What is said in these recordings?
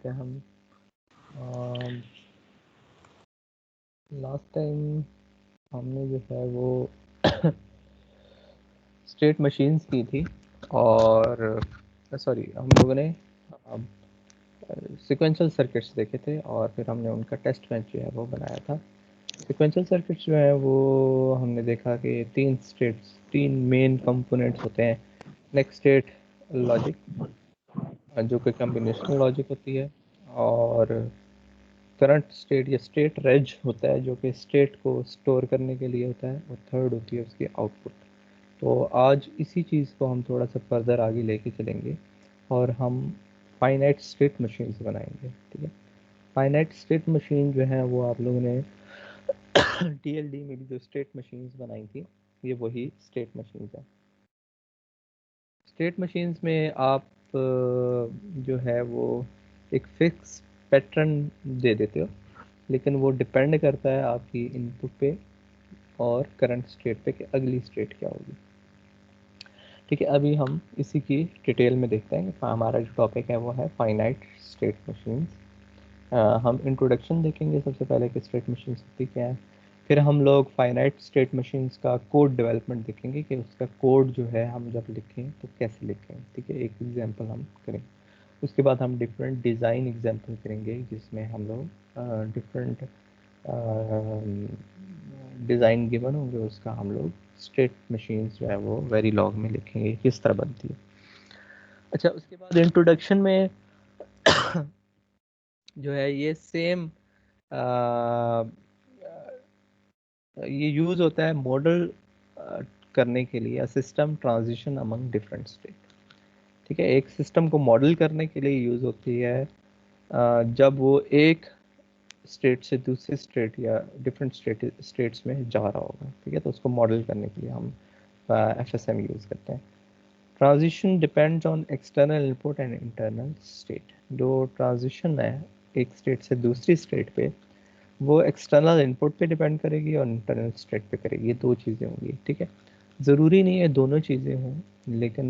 देखते हैं हम। लास्ट टाइम हमने जो है वो स्टेट मशीन्स की थी, और सॉरी हम लोगों ने सीक्वेंशियल सर्किट्स देखे थे, और फिर हमने उनका टेस्ट बेंच जो है वो बनाया था। सीक्वेंशियल सर्किट्स जो है वो हमने देखा कि तीन मेन कंपोनेंट्स होते हैं। नेक्स्ट स्टेट लॉजिक, जो कि कम्बिनेशनल लॉजिक होती है, और करंट स्टेट या स्टेट रेज होता है जो कि स्टेट को स्टोर करने के लिए होता है, और थर्ड होती है उसकी आउटपुट। तो आज इसी चीज़ को हम थोड़ा सा फर्दर आगे लेके चलेंगे, और हम फाइनाइट स्टेट मशीन्स बनाएंगे। ठीक है, फाइनाइट स्टेट मशीन जो है वो आप लोगों ने टीएलडी में भी जो स्टेट मशीन्स बनाई थी, ये वही स्टेट मशीन्स है। स्टेट मशीन्स में आप जो है वो एक फिक्स पैटर्न दे देते हो, लेकिन वो डिपेंड करता है आपकी इनपुट पे और करंट स्टेट पे कि अगली स्टेट क्या होगी। ठीक है, अभी हम इसी की डिटेल में देखते हैं। हमारा जो टॉपिक है वो है फाइनाइट स्टेट मशीन्स। हम इंट्रोडक्शन देखेंगे सबसे पहले कि स्टेट मशीन्स होती क्या है, फिर हम लोग फाइनाइट स्टेट मशीन्स का कोड डेवलपमेंट देखेंगे कि उसका कोड जो है हम जब लिखें तो कैसे लिखें। ठीक है, एक एग्जांपल हम करेंगे, उसके बाद हम डिफरेंट डिज़ाइन एग्जांपल करेंगे जिसमें हम लोग डिफरेंट डिज़ाइन गिवन होंगे, उसका हम लोग स्टेट मशीन्स जो है वो वेरीलॉग में लिखेंगे किस तरह बनती है। अच्छा, उसके बाद इंट्रोडक्शन में जो है ये सेम ये यूज़ होता है मॉडल करने के लिए, system transition among different state. ठीक है, एक सिस्टम को मॉडल करने के लिए यूज़ होती है जब वो एक स्टेट से दूसरी स्टेट या डिफरेंट स्टेट्स में जा रहा होगा। ठीक है, तो उसको मॉडल करने के लिए हम एफएसएम यूज़ करते हैं। Transition depends on external input and internal state. जो ट्रांजिशन है एक स्टेट से दूसरी स्टेट पे, वो एक्सटर्नल इनपुट पे डिपेंड करेगी और इंटरनल स्टेट पे करेगी। ये दो चीज़ें होंगी। ठीक है, ज़रूरी नहीं है दोनों चीज़ें हों, लेकिन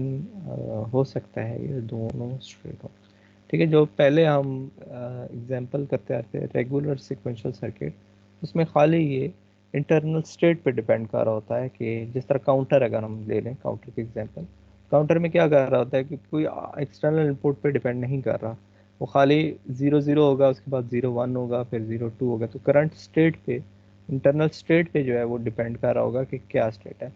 हो सकता है ये दोनों स्टेट हों। ठीक है, जो पहले हम एग्जांपल करते आते हैं रेगुलर सीक्वेंशियल सर्किट, उसमें खाली ये इंटरनल स्टेट पे डिपेंड कर रहा होता है कि जिस तरह काउंटर, अगर हम ले लें काउंटर की एग्जांपल, काउंटर में क्या कर रहा होता है कि कोई एक्सटर्नल इनपुट पे डिपेंड नहीं कर रहा, वो खाली 0 0 होगा, उसके बाद 0 1 होगा, फिर 0 2 होगा। तो करंट स्टेट पे, इंटरनल स्टेट पे जो है वो डिपेंड कर रहा होगा कि क्या स्टेट है।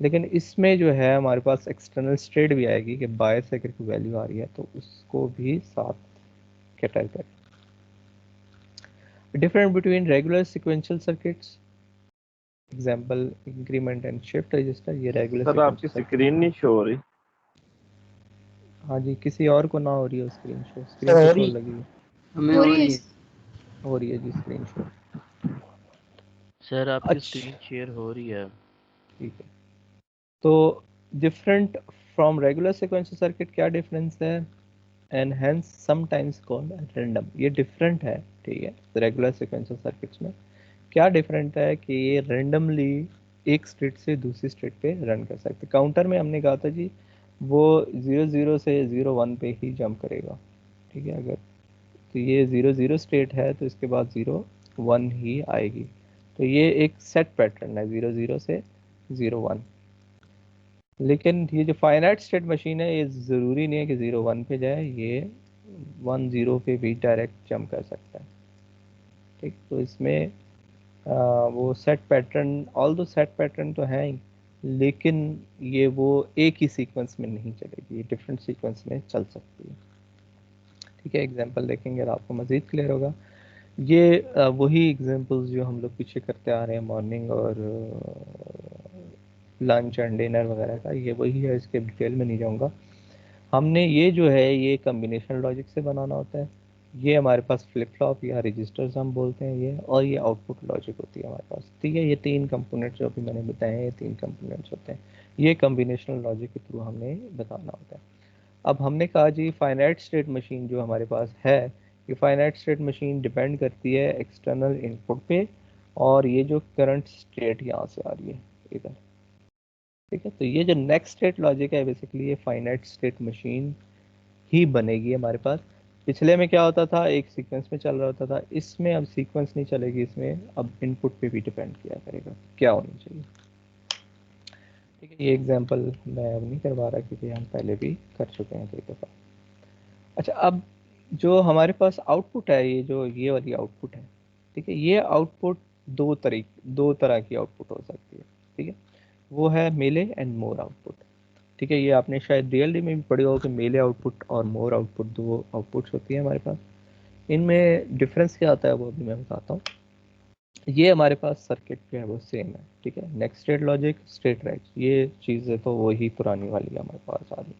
लेकिन इसमें जो है हमारे पास एक्सटर्नल स्टेट भी आएगी कि बायस से अगर कोई वैल्यू आ रही है तो उसको भी साथ कैटर करें। Different between regular sequential circuits, example increment and shift register, ये रेगुलर सर आपकी सिक्वेंशियल सर्किट। स्क्रीन नहीं शो हो रही। हाँ जी, किसी और को ना हो रही है स्क्रीन शो? स्क्रीन सर तो हो शो रही लगी है। हमें हो रही है। हो रही है जी स्क्रीन शो। सर आपकी अच्छा, स्क्रीन शेयर हो रही है। ठीक है। तो different from regular sequential circuit क्या डिफरेंस है? And hence sometimes called random, ये डिफरेंट है। ठीक है, रेगुलर सिक्वेंशियल सर्किट्स में क्या डिफरेंट है कि ये रैंडमली एक स्टेट से दूसरी स्टेट पे रन कर सकते। काउंटर में हमने कहा था जी वो 0 0 से 0 1 पे ही जंप करेगा। ठीक है, अगर तो ये 0 0 स्टेट है तो इसके बाद 0 1 ही आएगी। तो ये एक सेट पैटर्न है 0 0 से 0 1। लेकिन ये जो फाइनाइट स्टेट मशीन है, ये ज़रूरी नहीं है कि 0 1 पे जाए, ये 1 0 पे भी डायरेक्ट जंप कर सकता है। ठीक, तो इसमें वो सेट पैटर्न, ऑल दो सेट पैटर्न तो है ही, लेकिन ये वो एक ही सीक्वेंस में नहीं चलेगी, ये डिफरेंट सीक्वेंस में चल सकती है। ठीक है, एग्जांपल देखेंगे तो आपको मज़ीद क्लियर होगा। ये वही एग्जांपल्स जो हम लोग पीछे करते आ रहे हैं मॉर्निंग और लंच एंड डिनर वगैरह का, ये वही है, इसके डिटेल में नहीं जाऊँगा। हमने ये जो है ये कम्बिनेशन लॉजिक से बनाना होता है। ये हमारे पास फ्लिप फ्लॉप या रजिस्टर्स हम बोलते हैं ये, और ये आउटपुट लॉजिक होती है हमारे पास। ठीक है, ये तीन कंपोनेंट्स जो अभी मैंने बताए हैं, ये तीन कंपोनेंट्स होते हैं। ये कम्बिनेशनल लॉजिक के थ्रू हमने बताना होता है। अब हमने कहा जी फाइनाइट स्टेट मशीन जो हमारे पास है, ये फाइनाइट स्टेट मशीन डिपेंड करती है एक्सटर्नल इनपुट पे, और ये जो करंट स्टेट यहाँ से आ रही है इधर। ठीक है, तो ये जो नेक्स्ट स्टेट लॉजिक है बेसिकली ये फाइनाइट स्टेट मशीन ही बनेगी हमारे पास, पिछले में क्या होता था, एक सीक्वेंस में चल रहा होता था, इसमें अब सीक्वेंस नहीं चलेगी, इसमें अब इनपुट पे भी डिपेंड किया करेगा क्या होना चाहिए। ठीक है, ये एग्जांपल मैं अब नहीं करवा रहा क्योंकि हम पहले भी कर चुके हैं कई दफ़ा। अच्छा, अब जो हमारे पास आउटपुट है, ये जो ये वाली आउटपुट है, ठीक है, ये आउटपुट दो तरह की आउटपुट हो सकती है। ठीक है, वो है मेले एंड मोर आउटपुट। ठीक है, ये आपने शायद डीएलडी में भी पढ़ी हो कि मेले आउटपुट और मोर आउटपुट दो आउटपुट्स होती है हमारे पास। इनमें डिफरेंस क्या होता है वो अभी मैं बताता हूँ। ये हमारे पास सर्किट जो है वो सेम है। ठीक है, next state logic, state right, ये चीज़ें तो वही पुरानी वाली है हमारे पास आ रही।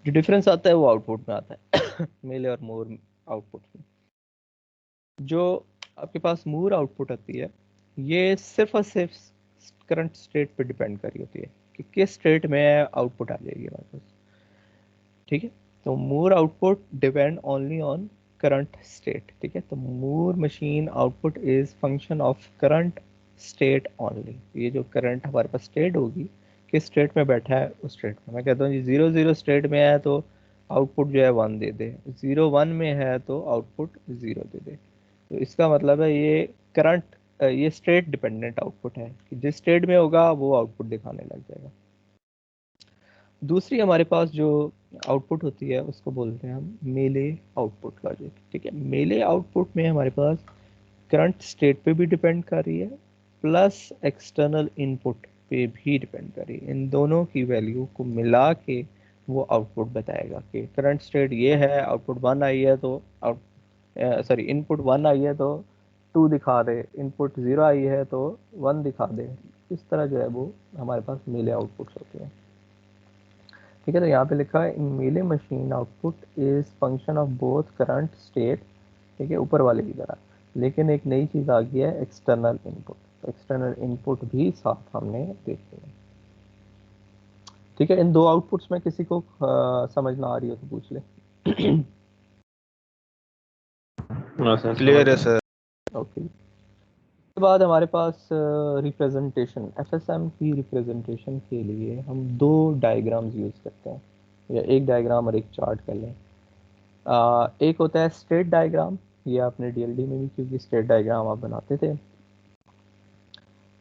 जो डिफरेंस आता है वो आउटपुट में आता है मेले और मोर आउटपुट में। जो आपके पास मोर आउटपुट आती है, ये सिर्फ और सिर्फ करंट स्टेट पे डिपेंड कर रही होती है कि किस स्टेट में आउटपुट आ जाएगी हमारे पास। ठीक है, तो Moore output depend only on current state. ठीक है, तो Moore machine output is function of current state only. ये जो करंट हमारे पास स्टेट होगी, किस स्टेट में बैठा है उस स्टेट में। मैं कहता हूँ जी 0 0 स्टेट में है तो आउटपुट जो है 1 दे दे, 0 1 में है तो आउटपुट 0 दे दे। तो इसका मतलब है ये करंट, ये स्टेट डिपेंडेंट आउटपुट है कि जिस स्टेट में होगा वो आउटपुट दिखाने लग जाएगा। दूसरी हमारे पास जो आउटपुट होती है उसको बोलते हैं हम मेले आउटपुट लॉजिक। ठीक है, मेले आउटपुट में हमारे पास करंट स्टेट पे भी डिपेंड कर रही है, प्लस एक्सटर्नल इनपुट पे भी डिपेंड कर रही है। इन दोनों की वैल्यू को मिला के वो आउटपुट बताएगा कि करंट स्टेट ये है, आउटपुट 1 आई है तो इनपुट 1 आई है तो 2 दिखा दे, इनपुट 0 आई है तो 1 दिखा दे। इस तरह जो है वो हमारे पास मेले आउटपुट्स होते हैं। ठीक है, तो यहाँ पे लिखा है इन मेले machine output is function of both current state. ठीक है, ऊपर वाले की तरह, लेकिन एक नई चीज आ गई है एक्सटर्नल इनपुट। तो एक्सटर्नल इनपुट भी साथ हमने देखे हैं। ठीक है, इन दो आउटपुट्स में किसी को समझ ना आ रही हो तो पूछ ले। सर क्लियर है समझ सर। ओके, उसके बाद हमारे पास रिप्रेजेंटेशन, एफएसएम की रिप्रेजेंटेशन के लिए हम दो डायग्राम्स यूज करते हैं, या एक डायग्राम और एक चार्ट कर लें। एक होता है स्टेट डायग्राम, ये आपने डीएलडी में भी क्योंकि स्टेट डायग्राम आप बनाते थे।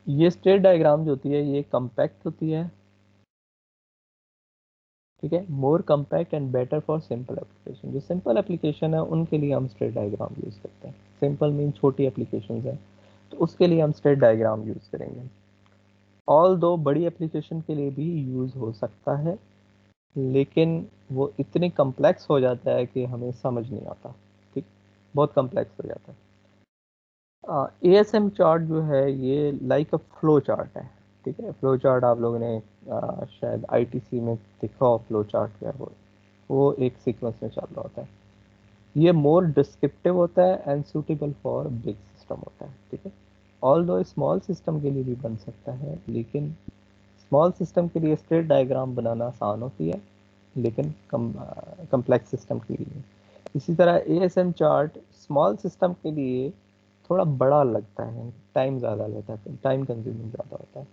ये स्टेट डायग्राम जो होती है ये कम्पैक्ट होती है। ठीक है, Moore compact and better for simple application. जो सिंपल एप्लीकेशन है उनके लिए हम स्टेट डायग्राम यूज करते हैं। सिंपल मीन छोटी एप्लीकेशन है तो उसके लिए हम स्टेट डायग्राम यूज करेंगे। ऑल दो बड़ी एप्लीकेशन के लिए भी यूज हो सकता है, लेकिन वो इतनी कम्प्लेक्स हो जाता है कि हमें समझ नहीं आता। ठीक, बहुत कम्प्लेक्स हो जाता है। एएसएम चार्ट जो है ये लाइक अ फ्लो चार्ट है। ठीक है, फ्लो चार्ट आप लोगों ने शायद आईटीसी में देखा हो। फ्लो चार्ट क्या है, वो एक सीक्वेंस में चल रहा होता है। ये मोर डिस्क्रिप्टिव होता है and suitable for big system होता है। ठीक है, ऑल दो स्मॉल सिस्टम के लिए भी बन सकता है, लेकिन स्मॉल सिस्टम के लिए स्ट्रेट डायग्राम बनाना आसान होती है, लेकिन कम्प्लेक्स सिस्टम के लिए। इसी तरह एएसएम चार्ट स्मॉल सिस्टम के लिए थोड़ा बड़ा लगता है, टाइम ज़्यादा लेता है, टाइम कंज्यूमिंग ज़्यादा होता है,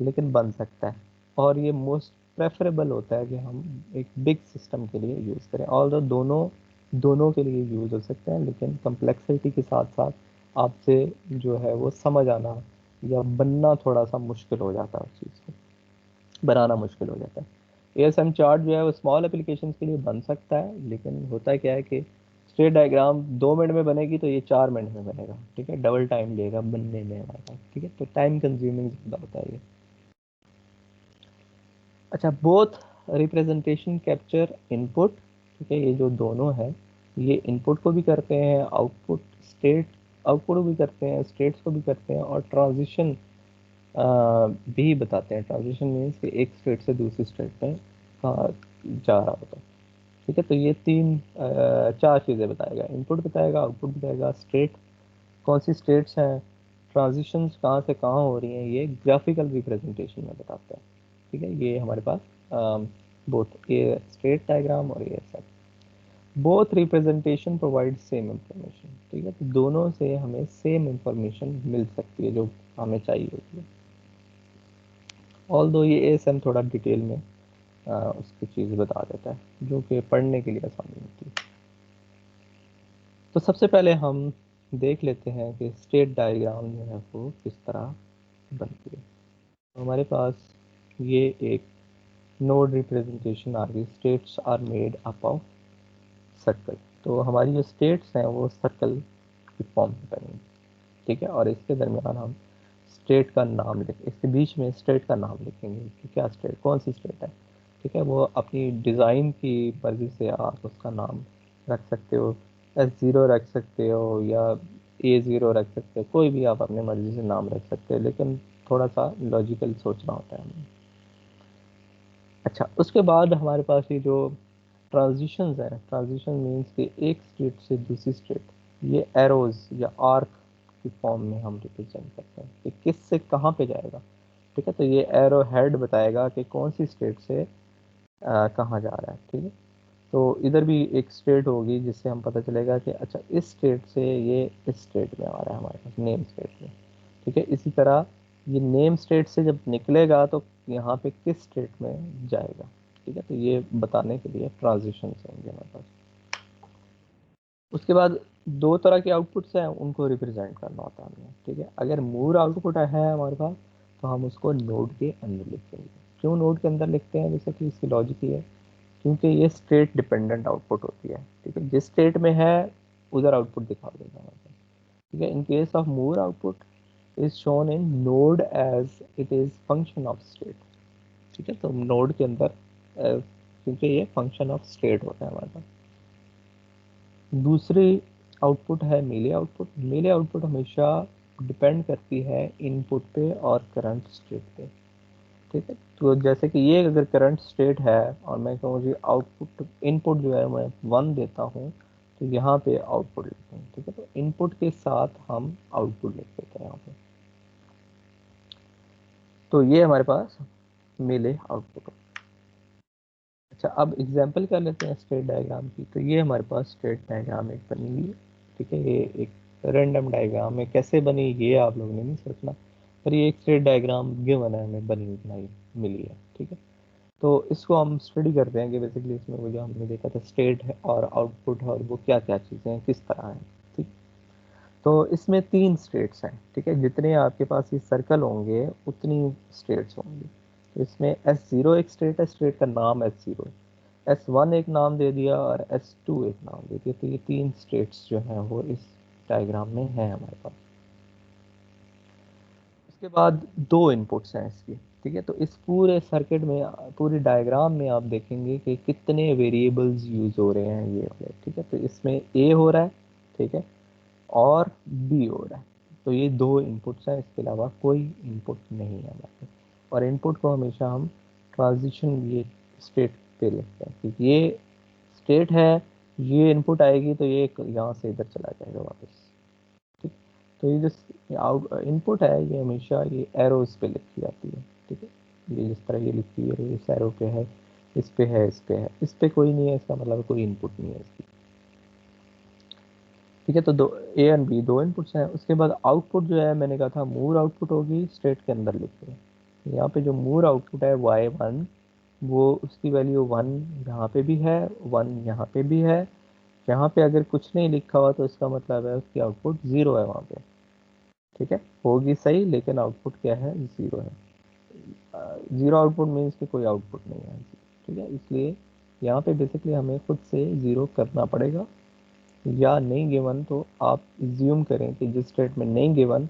लेकिन बन सकता है। और ये मोस्ट प्रेफरेबल होता है कि हम एक बिग सिस्टम के लिए यूज़ करें। और दोनों दोनों के लिए यूज़ हो सकते हैं, लेकिन कम्प्लेक्सिटी के साथ साथ आपसे जो है वो समझ आना या बनना थोड़ा सा मुश्किल हो जाता है, उस चीज़ को बनाना मुश्किल हो जाता है। एएसएम चार्ट जो है वो स्मॉल एप्लीकेशंस के लिए बन सकता है, लेकिन होता क्या है कि स्टेट डायग्राम 2 मिनट में बनेगी तो ये 4 मिनट में बनेगा। ठीक है, डबल टाइम लेगा बनने में हमारे पास। ठीक है, तो टाइम कंज्यूमिंग ज़्यादा होता है ये। अच्छा, बोथ रिप्रेजेंटेशन कैप्चर इनपुट। ठीक है, ये जो दोनों है ये इनपुट को भी करते हैं, आउटपुट भी करते हैं, स्टेट्स को भी करते हैं, और ट्रांजिशन भी बताते हैं। ट्रांजिशन मीन्स कि एक स्टेट से दूसरी स्टेट में जा रहा होता है। ठीक है, तो ये चार चीज़ें बताएगा, इनपुट बताएगा, आउटपुट बताएगा, स्टेट कौन सी स्टेट्स हैं, ट्रांजिशंस कहाँ से कहाँ हो रही हैं, ये ग्राफिकल रिप्रेजेंटेशन में बताते हैं। ठीक है, ये हमारे पास बोथ ये स्टेट डायग्राम और ये सब both representation provide same information. ठीक है, तो दोनों से हमें सेम इंफॉर्मेशन मिल सकती है जो हमें चाहिए होती है। ऑल दो ये एएसएम थोड़ा डिटेल में उसकी चीज़ बता देता है जो कि पढ़ने के लिए आसानी होती है। तो सबसे पहले हम देख लेते हैं कि स्टेट डायग्राम जो है वो किस तरह बनती है। तो हमारे पास ये एक नोड रिप्रेजेंटेशन आ गई, states are made up of circle. तो हमारी जो स्टेट्स हैं वो सर्कल की फॉर्म में बनेंगी, ठीक है। और इसके दरमियान हम स्टेट का नाम लिख, इसके बीच में स्टेट का नाम लिखेंगे कि क्या स्टेट, कौन सी स्टेट है, ठीक है। वो अपनी डिज़ाइन की मर्जी से आप उसका नाम रख सकते हो, S0 रख सकते हो या A0 रख सकते हो, कोई भी आप अपने मर्जी से नाम रख सकते हो, लेकिन थोड़ा सा लॉजिकल सोचना होता है हमें। अच्छा, उसके बाद हमारे पास ये जो ट्रांजिशंस हैं, ट्रांजिशन मीन्स कि एक स्टेट से दूसरी स्टेट, ये एरोज या आर्क की फॉर्म में हम रिप्रेजेंट करते हैं कि किस से कहाँ पे जाएगा, ठीक है। तो ये एरो हेड बताएगा कि कौन सी स्टेट से कहाँ जा रहा है, ठीक है। तो इधर भी एक स्टेट होगी जिससे हम पता चलेगा कि अच्छा इस स्टेट से ये इस स्टेट में आ रहा है हमारे पास, नेम स्टेट में, ठीक है। इसी तरह ये नेम स्टेट से जब निकलेगा तो यहाँ पे किस स्टेट में जाएगा, ठीक है। तो ये बताने के लिए ट्रांजिशन होंगे हमारे पास। उसके बाद दो तरह के आउटपुट्स हैं, उनको रिप्रेजेंट करना होता है हमें, ठीक है। अगर मूर आउटपुट है हमारे पास तो हम उसको नोड के अंदर लिखेंगे। क्यों नोड के अंदर लिखते हैं, जैसे कि इसकी लॉजिक ये है क्योंकि ये स्टेट डिपेंडेंट आउटपुट होती है, ठीक है। जिस स्टेट में है उधर आउटपुट दिखा देगा हमारे पास, ठीक है। In case of Moore output is shown in node as it is function of state, ठीक है। तो नोड के अंदर क्योंकि ये फंक्शन ऑफ स्टेट होता है हमारे पास। दूसरी आउटपुट है मीले आउटपुट। मीले आउटपुट हमेशा डिपेंड करती है इनपुट पे और करंट स्टेट पे, ठीक है। तो जैसे कि ये अगर करंट स्टेट है और मैं कहूँ जी आउटपुट इनपुट जो है मैं 1 देता हूँ, तो यहाँ पे आउटपुट लिखते हैं, ठीक है। तो इनपुट के साथ हम आउटपुट लिख देते हैं यहाँ पे। तो ये हमारे पास मिले आउटपुट। अच्छा, अब एग्जांपल कर लेते हैं स्टेट डायग्राम की। तो ये हमारे पास स्टेट डायग्राम एक बनी हुई है, ठीक है। ये एक रैंडम डायग्राम है, कैसे बनी ये आप लोगों ने नहीं सोचना, पर ये एक स्टेट डायग्राम गिवन है हमें, बनी हुई बनाई मिली है, ठीक है। तो इसको हम स्टडी करते हैं कि बेसिकली इसमें वो जो हमने देखा था स्टेट है और आउटपुट है और वो क्या क्या चीज़ें हैं, किस तरह है, ठीक। तो इसमें 3 स्टेट्स हैं, ठीक है। जितने आपके पास ये सर्कल होंगे उतनी स्टेट्स होंगी। तो इसमें S0 एक स्टेट है, स्टेट का नाम S0 है। S1 एक नाम दे दिया और S2 एक नाम दे दिया। तो ये 3 स्टेट्स जो हैं वो इस डायग्राम में है हमारे पास। उसके बाद 2 इनपुट्स हैं इसकी, ठीक है। तो इस पूरे सर्किट में, पूरी डायग्राम में आप देखेंगे कि कितने वेरिएबल्स यूज हो रहे हैं ये वाले, ठीक है। तो इसमें ए हो रहा है, ठीक है, और बी हो रहा है। तो ये 2 इनपुट्स हैं, इसके अलावा कोई इनपुट नहीं है हमारे पास। और इनपुट को हमेशा हम ट्रांजिशन ये स्टेट पे लिखते हैं क्योंकि ये स्टेट है, ये इनपुट आएगी तो ये यहाँ से इधर चला जाएगा वापस, ठीक। तो ये जो आउट इनपुट है ये हमेशा ये एरोज पे लिखी जाती है, ठीक है। ये जिस तरह ये लिखी है, इस एरो पे है, इस पे है, इस पे है, इस पे कोई नहीं है, इसका मतलब कोई इनपुट नहीं है इसकी, ठीक है। तो दो ए एंड बी 2 इनपुट्स हैं। उसके बाद आउटपुट जो है मैंने कहा था मूर आउटपुट होगी, स्टेट के अंदर लिखते हैं। यहाँ पे जो मूर आउटपुट है y1, वो उसकी वैल्यू 1 यहाँ पे भी है, 1 यहाँ पे भी है। यहाँ पे अगर कुछ नहीं लिखा हुआ तो इसका मतलब है उसकी आउटपुट 0 है वहाँ पे, ठीक है। होगी सही लेकिन आउटपुट क्या है, 0 है। 0 आउटपुट मीन्स कि कोई आउटपुट नहीं है, ठीक है। इसलिए यहाँ पे बेसिकली हमें खुद से 0 करना पड़ेगा, या नहीं गिवन तो आप ज्यूम करें कि जिस स्टेट में नहीं गिवन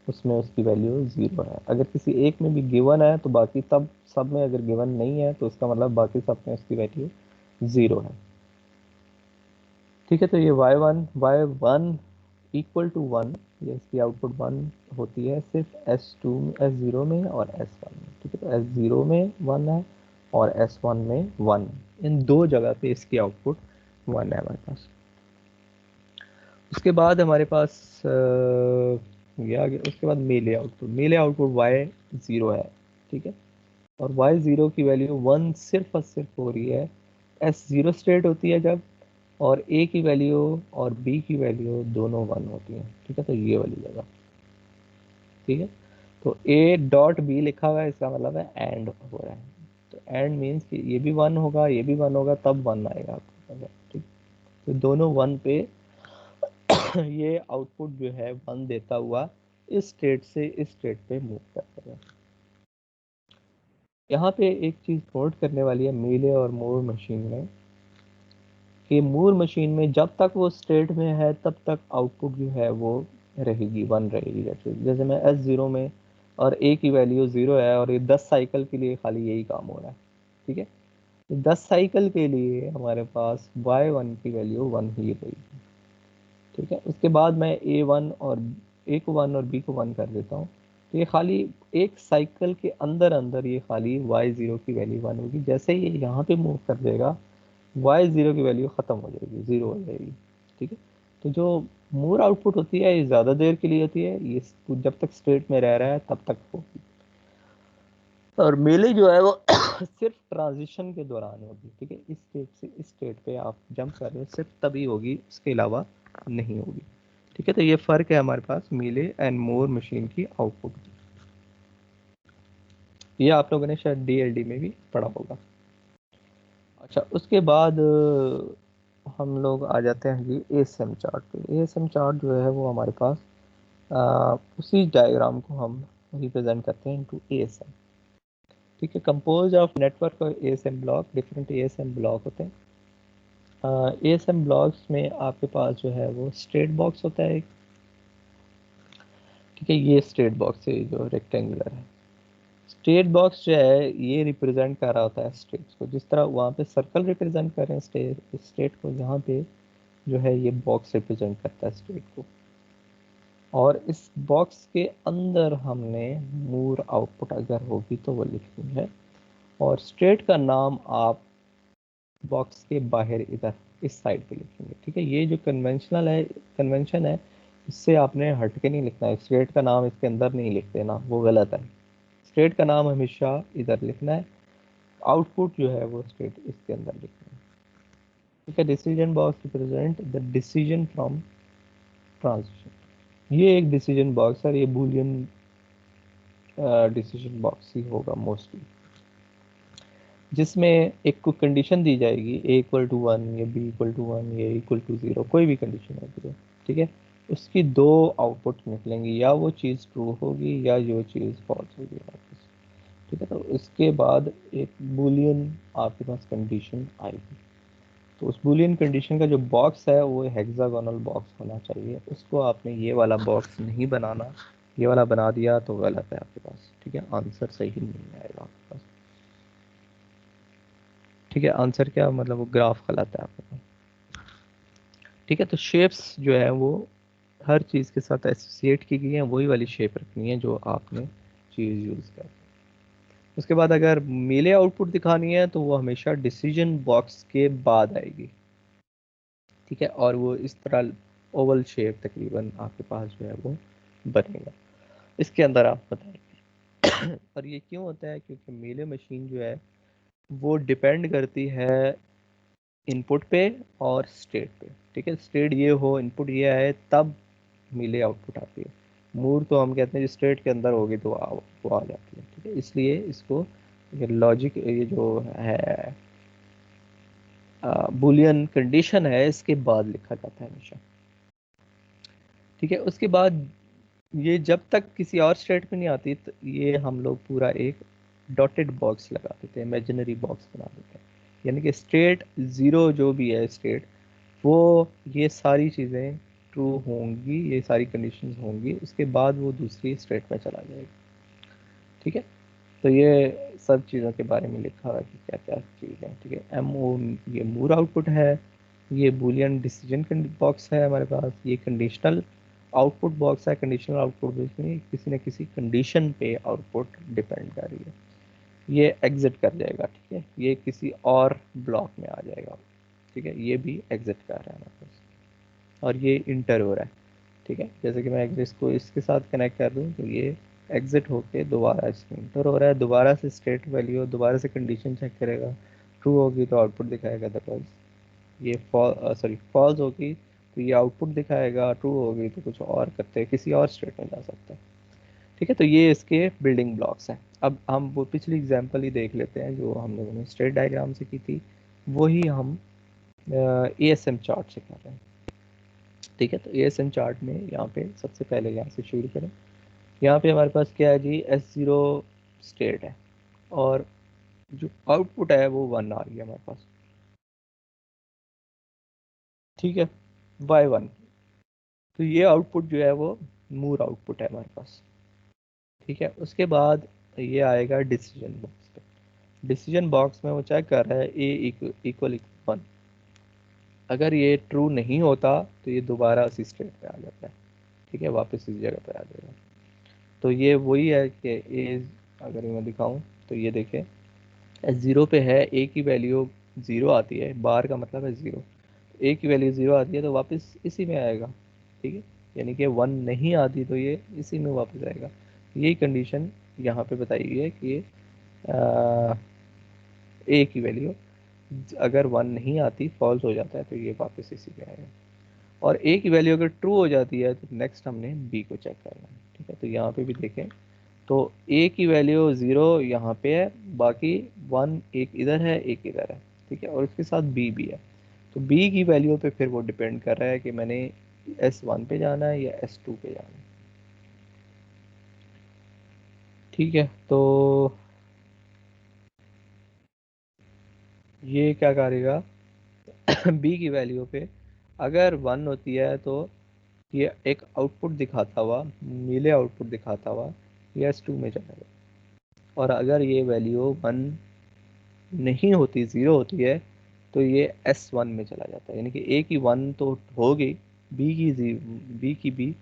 उसमें उसकी वैल्यू 0 है। अगर किसी एक में भी गिवन है तो बाकी तब सब में अगर गिवन नहीं है तो उसका मतलब बाकी सब में उसकी वैल्यू 0 है, ठीक है। तो ये y1 इक्वल टू 1, ये इसकी आउटपुट 1 होती है सिर्फ S0 में और S1 में, ठीक है। तो S0 में 1 है और S1 में 1, इन 2 जगह पे इसकी आउटपुट 1 है हमारे पास। उसके बाद हमारे पास ये आ गया। उसके बाद मेले आउटपुट y0 है, ठीक है। और y0 की वैल्यू 1 सिर्फ और सिर्फ हो रही है, S0 स्टेट होती है जब, और a की वैल्यू और b की वैल्यू दोनों 1 होती हैं, ठीक है। तो ये वाली जगह, ठीक है। तो a डॉट b लिखा हुआ है, इसका मतलब है एंड हो रहा है। तो एंड मीन्स कि ये भी 1 होगा, ये भी 1 होगा, तब 1 आएगा आपको, ठीक। तो दोनों 1 पे ये आउटपुट जो है 1 देता हुआ इस स्टेट से इस स्टेट पे मूव करता है। यहाँ पे एक चीज़ नोट करने वाली है मेले और मूर मशीन में, कि मूर मशीन में जब तक वो स्टेट में है तब तक आउटपुट जो है वो रहेगी 1 रहेगी। जैसे मैं S0 में और A की वैल्यू 0 है और ये 10 साइकिल के लिए खाली यही काम हो रहा है, ठीक है। 10 साइकिल के लिए हमारे पास y1 की वैल्यू 1 ही रहेगी, ठीक है। उसके बाद मैं A को 1 और B को 1 कर देता हूँ, तो ये खाली एक साइकिल के अंदर अंदर ये खाली y0 की वैल्यू 1 होगी। जैसे ही ये यहाँ पे मूव कर देगा y0 की वैल्यू ख़त्म हो जाएगी, 0 हो जाएगी, ठीक है। तो जो मूर आउटपुट होती है ये ज़्यादा देर के लिए होती है, ये जब तक स्टेट में रह रहा है तब तक होगी। और मेले जो है वो सिर्फ ट्रांजिशन के दौरान होगी, ठीक है। इस स्टेट से इस स्टेट पे आप जंप कर रहे हो सिर्फ तभी होगी, उसके अलावा नहीं होगी, ठीक है। तो ये फ़र्क है हमारे पास मेले एंड मोर मशीन की आउटपुट। ये आप लोगों ने शायद DLD में भी पढ़ा होगा। अच्छा, उसके बाद हम लोग आ जाते हैं जी ASM चार्ट पे। ASM चार्ट जो है वो हमारे पास उसी डायग्राम को हम रिप्रेजेंट करते हैं इनटू ASM, ठीक है। कंपोज ऑफ नेटवर्क और ASM block, different ASM block होते हैं। ASM ब्लॉक्स में आपके पास जो है वो स्टेट बॉक्स होता है एक, ठीक है। ये स्टेट बॉक्स है जो रेक्टेंगुलर है। स्टेट बॉक्स जो है ये रिप्रेजेंट कर रहा होता है स्टेट्स को, जिस तरह वहाँ पे सर्कल रिप्रेजेंट कर रहे हैं स्टेट को, यहाँ पे जो है ये बॉक्स रिप्रेजेंट करता है स्टेट को। और इस बॉक्स के अंदर हमने मूर आउटपुट अगर होगी तो वो लिखनी है, और स्टेट का नाम आप बॉक्स के बाहर इधर इस साइड पे लिखेंगे, ठीक है। ये जो कन्वेंशन है इससे आपने हट के नहीं लिखना है। स्टेट का नाम इसके अंदर नहीं लिख देना, वो गलत है। स्टेट का नाम हमेशा इधर लिखना है, आउटपुट जो है वो स्टेट इसके अंदर लिखना है, ठीक है। Decision box represent the decision from transition. ये एक डिसीजन बॉक्स है, ये बूलियन डिसीजन बॉक्स ही होगा मोस्टली, जिसमें एक को कंडीशन दी जाएगी A=1 या B=1 या A=0, कोई भी कंडीशन होगी, ठीक है। उसकी 2 आउटपुट निकलेंगी, या वो चीज़ ट्रू होगी या जो चीज़ फॉल्स होगी वापस, ठीक है। तो इसके बाद एक बूलियन आपके पास कंडीशन आएगी। तो उस बूलियन कंडीशन का जो बॉक्स है वो हेक्सागोनल बॉक्स होना चाहिए, उसको आपने ये वाला बॉक्स नहीं बनाना। ये वाला बना दिया तो गलत है आपके पास, ठीक है। आंसर सही नहीं आएगा आपके पास, ठीक है। आंसर क्या मतलब, वो ग्राफ गलत है आपके पास, ठीक है। तो शेप्स जो है वो हर चीज़ के साथ एसोसिएट की गई है, वही वाली शेप रखनी है जो आपने चीज़ यूज़ कर। उसके बाद अगर मेले आउटपुट दिखानी है तो वो हमेशा डिसीजन बॉक्स के बाद आएगी, ठीक है। और वो इस तरह ओवल शेप तकरीबन आपके पास जो है वो बनेगा, इसके अंदर आप बताएंगे। और ये क्यों होता है, क्योंकि मेले मशीन जो है वो डिपेंड करती है इनपुट पे और स्टेट पे, ठीक है। स्टेट ये हो, इनपुट ये आए, तब मिले आउटपुट आती है। मूर तो हम कहते हैं स्टेट के अंदर होगी तो वो आ जाती है, ठीक है। इसलिए इसको ये लॉजिक, ये जो है बुलियन कंडीशन है, इसके बाद लिखा जाता है हमेशा, ठीक है। उसके बाद ये जब तक किसी और स्टेट में नहीं आती तो ये हम लोग पूरा एक डॉटेड बॉक्स लगा देते हैं, इमेजिनरी बॉक्स बना देते हैं। यानी कि स्टेट 0 जो भी है स्टेट, वो ये सारी चीज़ें ट्रू होंगी, ये सारी कंडीशंस होंगी, उसके बाद वो दूसरी स्टेट में चला जाएगा, ठीक है। तो ये सब चीज़ों के बारे में लिखा हुआ है कि क्या क्या चीज़ है, ठीक है। MO ये मूर आउटपुट है, ये बूलियन डिसीजन बॉक्स है हमारे पास, ये कंडीशनल आउटपुट बॉक्स है। कंडीशनल आउटपुट में किसी न किसी कंडीशन पे आउटपुट डिपेंड कर रही है, ये एग्जिट कर जाएगा, ठीक है। ये किसी और ब्लॉक में आ जाएगा, ठीक है। ये भी एग्जिट कर रहा है हमारे पास, और ये इंटर हो रहा है, ठीक है। जैसे कि मैं इसको इसके साथ कनेक्ट कर दूं तो ये एग्जिट होके दोबारा इसमें इंटर हो रहा है, दोबारा से स्टेट वैल्यू, दोबारा से कंडीशन चेक करेगा, ट्रू होगी तो आउटपुट दिखाएगा, अदरवाइज ये फॉल्स होगी तो ये आउटपुट दिखाएगा, ट्रू होगी तो कुछ और करते किसी और स्टेट में जा सकता है, ठीक है। तो ये इसके बिल्डिंग ब्लॉक्स हैं। अब हम वो पिछली एग्जांपल ही देख लेते हैं जो हम लोगों ने स्टेट डायग्राम से की थी, वही हम ASM चार्ट से कर रहे हैं। ठीक है, तो ASM चार्ट में यहाँ पे सबसे पहले यहाँ से शुरू करें। यहाँ पे हमारे पास क्या है जी, S0 स्टेट है और जो आउटपुट है वो 1 आ रही है हमारे पास। ठीक है, Y1, तो ये आउटपुट जो है वो मूर आउटपुट है हमारे पास। ठीक है, उसके बाद ये आएगा डिसीजन बॉक्स पे। डिसीजन बॉक्स में वो चेक कर रहा है ए इक्वल 1। अगर ये ट्रू नहीं होता तो ये दोबारा उसी स्टेट पे आ जाता है। ठीक है, वापस इस जगह पे आ जाएगा। तो ये वही है कि ए, अगर मैं दिखाऊं तो ये देखें, S0 पे है, ए की वैल्यू 0 आती है, बार का मतलब है 0, ए की वैल्यू 0 आती है तो वापस इसी में आएगा। ठीक है, यानी कि 1 नहीं आती तो ये इसी में वापस आएगा। यही कंडीशन यहाँ पे बताई गई है कि ए की वैल्यू अगर 1 नहीं आती, फॉल्स हो जाता है, तो ये वापस इसी पे आएगा। और ए की वैल्यू अगर ट्रू हो जाती है तो नेक्स्ट हमने बी को चेक करना है। ठीक है, तो यहाँ पे भी देखें तो ए की वैल्यू 0 यहाँ पे है, बाकी 1 एक इधर है एक इधर है। ठीक है, और उसके साथ बी भी है। तो बी की वैल्यू पे फिर वो डिपेंड कर रहा है कि मैंने S1 पे जाना है या S2 पे जाना है। ठीक है, तो ये क्या करेगा बी की वैल्यू पे अगर 1 होती है तो ये एक आउटपुट दिखाता हुआ, नीले आउटपुट दिखाता हुआ, ये S2 में जाएगा। और अगर ये वैल्यू 1 नहीं होती, 0 होती है, तो ये S1 में चला जाता है। यानी कि ए की 1 तो होगी, बी की भी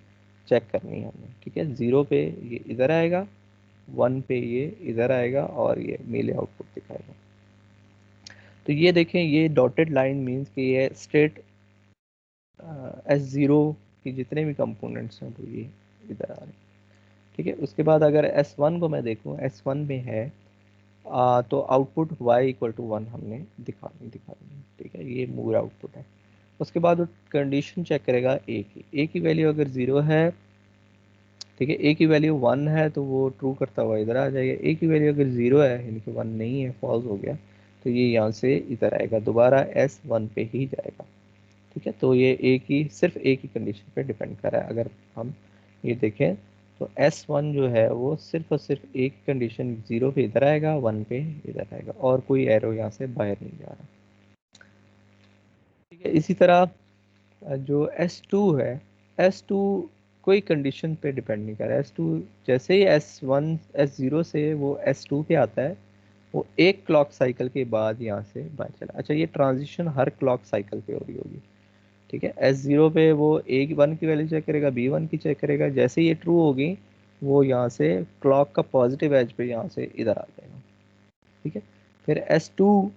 चेक करनी है हमें। ठीक है, 0 पे ये इधर आएगा, 1 पे ये इधर आएगा और ये नीले आउटपुट दिखाएगा। तो ये देखें, ये डॉटेड लाइन मीन्स कि ये स्टेट S0 की जितने भी कंपोनेंट्स हैं वो ये इधर आ रहे हैं। ठीक है, उसके बाद अगर S1 को मैं देखूं, S1 में है तो आउटपुट y इक्वल टू 1 हमने दिखानी। ठीक है, ये मूर आउटपुट है। उसके बाद वो कंडीशन चेक करेगा ए की वैल्यू अगर 0 है, ठीक है, ए की वैल्यू 1 है तो वो ट्रू करता हुआ इधर आ जाएगा। ए की वैल्यू अगर 0 है यानी कि 1 नहीं है, फॉल्स हो गया, तो ये यहाँ से इधर आएगा, दोबारा S1 पे ही जाएगा। ठीक है, तो ये सिर्फ ए की कंडीशन पे डिपेंड कर रहा है। अगर हम ये देखें तो S1 जो है वो सिर्फ और सिर्फ ए की कंडीशन 0 पे इधर आएगा, 1 पे इधर आएगा, और कोई एरो यहाँ से बाहर नहीं जा रहा। ठीक है, इसी तरह जो S2 है, S2 कोई कंडीशन पे डिपेंड नहीं कर रहा है। S2 जैसे ही S0 से वो S2 पे आता है, वो एक क्लॉक साइकिल के बाद यहाँ से बाहर चला। अच्छा, ये ट्रांजिशन हर क्लॉक साइकिल पे हो रही होगी। ठीक है, S0 पे वो A1 की वैल्यू चेक करेगा, B1 की चेक करेगा, जैसे ये ट्रू होगी वो यहाँ से क्लॉक का पॉजिटिव एज पे यहाँ से इधर आ जाएगा। ठीक है, फिर S2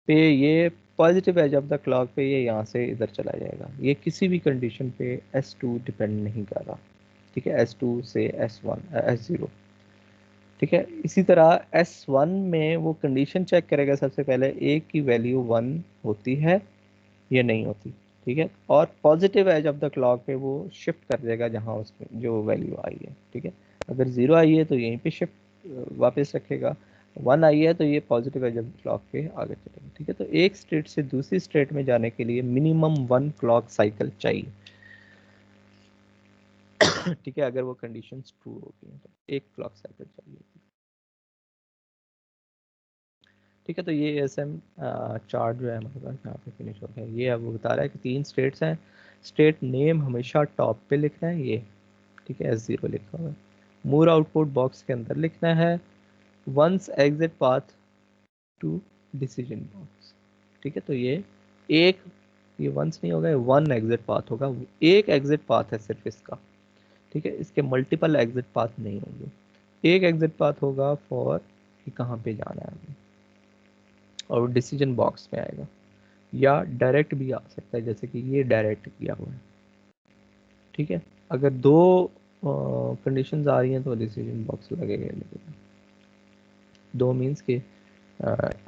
पे ये positive edge of the clock पे ये यहाँ से इधर चला जाएगा। ये किसी भी कंडीशन पे S2 डिपेंड नहीं कर रहा। ठीक है, S2 से S0। ठीक है, इसी तरह S1 में वो कंडीशन चेक करेगा सबसे पहले, ए की वैल्यू 1 होती है या नहीं होती। ठीक है, और positive edge of the clock पे वो शिफ्ट कर देगा जहाँ उसमें जो वैल्यू आई है। ठीक है, अगर 0 आई है तो यहीं पे शिफ्ट वापस रखेगा, 1 आई है तो ये positive edge of the clock पे आगे चलेगा। ठीक है, तो एक स्टेट से दूसरी स्टेट में जाने के लिए मिनिमम 1 क्लॉक साइकिल चाहिए। ठीक है, अगर वो कंडीशन ट्रू होगी तो एक क्लॉक साइकिल चाहिए। ठीक है, तो ये एसएम चार्ट जो है हमारे पास यहाँ पे फिनिश हो गया। ये अब वो बता रहा है कि 3 स्टेट्स हैं, स्टेट नेम हमेशा टॉप पे लिखना है ये। ठीक है, S0 लिखा हुआ है, मूर आउटपुट बॉक्स के अंदर लिखना है, once exit path to decision box. ठीक है, तो ये वंस नहीं होगा, ये 1 एग्जिट पाथ होगा, एक एग्जिट पाथ है सिर्फ इसका। ठीक है, इसके मल्टीपल एग्जिट पाथ नहीं होंगे, एक एग्जिट पाथ होगा फॉर कि कहाँ पे जाना है हमें, और डिसीजन बॉक्स में आएगा, या डायरेक्ट भी आ सकता है, जैसे कि ये डायरेक्ट किया हुआ है। ठीक है, अगर दो कंडीशंस आ रही हैं तो डिसीजन बॉक्स लगेगा। दो मीन्स के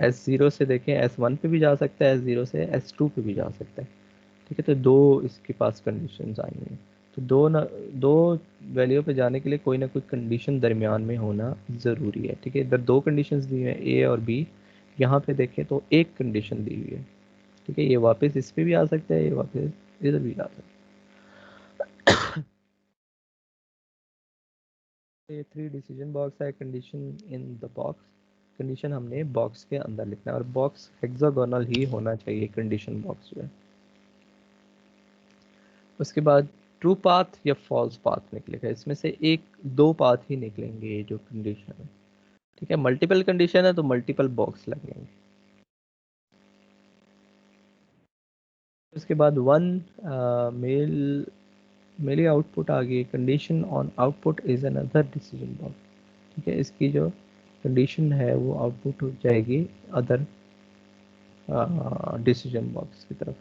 S0 से देखें S1 पे भी जा सकता है, S0 से S2 पे भी जा सकता है। ठीक है, तो दो इसके पास कंडीशंस आई हैं, तो दो वैल्यू पे जाने के लिए कोई ना कोई कंडीशन दरमियान में होना ज़रूरी है। ठीक है, इधर दो कंडीशंस दी हैं A और B, यहाँ पे देखें तो एक कंडीशन दी हुई है। ठीक है, ये वापस इस पे भी आ सकता है, ये वापस इधर भी आ सकता है। ये 3 डिसीजन बॉक्स है, condition in the box, condition हमने बॉक्स के अंदर लिखना है और बॉक्स हेक्सागोनल ही होना चाहिए कंडीशन बॉक्स जो है। उसके बाद ट्रू पाथ या फॉल्स पाथ निकलेगा, इसमें से एक दो पाथ ही निकलेंगे ये जो कंडीशन है, ठीक है। मल्टीपल कंडीशन है तो मल्टीपल बॉक्स लगेंगे। उसके बाद वन मेल मेरी आउटपुट आ गई, condition on output is another decision box, ठीक है। इसकी जो कंडीशन है वो आउटपुट हो जाएगी अदर डिसीजन बॉक्स की तरफ,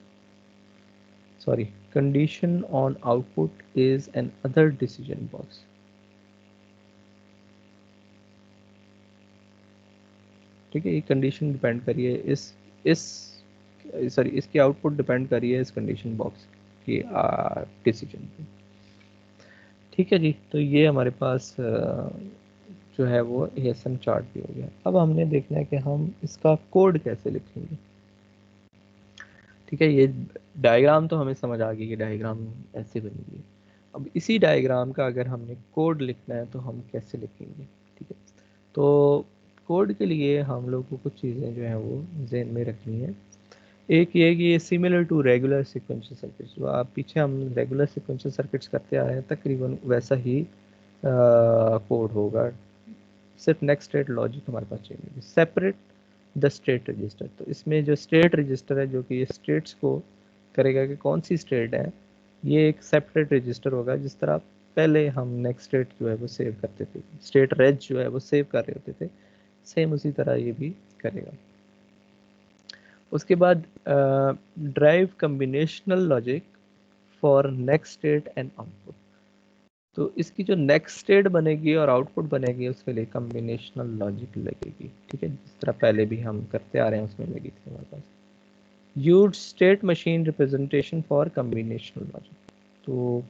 sorry, condition on output is an other decision box. ठीक है, ये कंडीशन डिपेंड करिए इस सॉरी इसकी आउटपुट डिपेंड करिए इस कंडीशन बॉक्स की डिसीजन पे। ठीक है जी, तो ये हमारे पास जो है वो एएसएम चार्ट भी हो गया। अब हमने देखना है कि हम इसका कोड कैसे लिखेंगे। ठीक है, ये डायग्राम तो हमें समझ आ गई कि डायग्राम ऐसे बनेगी। अब इसी डायग्राम का अगर हमने कोड लिखना है तो हम कैसे लिखेंगे। ठीक है, तो कोड के लिए हम लोग को कुछ चीज़ें जो हैं वो ज़हन में रखनी है। एक ये कि ये similar to regular sequential circuits, जो आप पीछे हम रेगुलर सिक्वेंशियल सर्किट्स करते आ रहे हैं तकरीबन वैसा ही कोड होगा, सिर्फ नेक्स्ट स्टेट लॉजिक हमारे पास चेंज होगी। सेपरेट द स्टेट रजिस्टर, तो इसमें जो स्टेट रजिस्टर है जो कि ये स्टेट्स को करेगा कि कौन सी स्टेट है, ये एक सेपरेट रजिस्टर होगा। जिस तरह पहले हम नेक्स्ट स्टेट जो है वो सेव करते थे, स्टेट रेज जो है वो सेव कर रहे होते थे, सेम उसी तरह ये भी करेगा। उसके बाद drive combinational logic for next state and output, तो इसकी जो नेक्स्ट स्टेट बनेगी और आउटपुट बनेगी उसके लिए कम्बिनेशनल लॉजिक लगेगी। ठीक है, जिस तरह पहले भी हम करते आ रहे हैं उसमें लगी थी हमारे पास। Use state machine representation for combinational logic, तो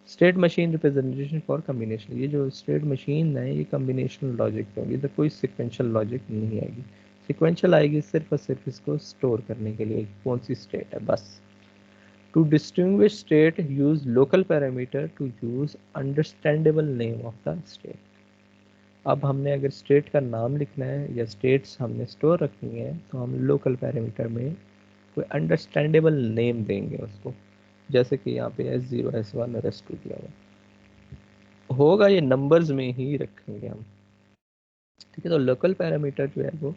state machine representation for combination, ये जो स्टेट मशीन है ये कम्बिनेशनल लॉजिक पे होगी, तो कोई सिक्वेंशियल लॉजिक नहीं आएगी। सिक्वेंशियल आएगी सिर्फ और सिर्फ इसको स्टोर करने के लिए कौन सी स्टेट है बस। To distinguish state, use local parameter to use understandable name of the state. अब हमने अगर स्टेट का नाम लिखना है या स्टेट्स हमने स्टोर रखनी है तो हम लोकल पैरामीटर में कोई अंडरस्टैंडेबल नेम देंगे उसको, जैसे कि यहाँ पे S0 S1 और S2 दिया हुआ होगा, ये नंबर्स में ही रखेंगे हम। ठीक है, तो लोकल पैरामीटर जो है वो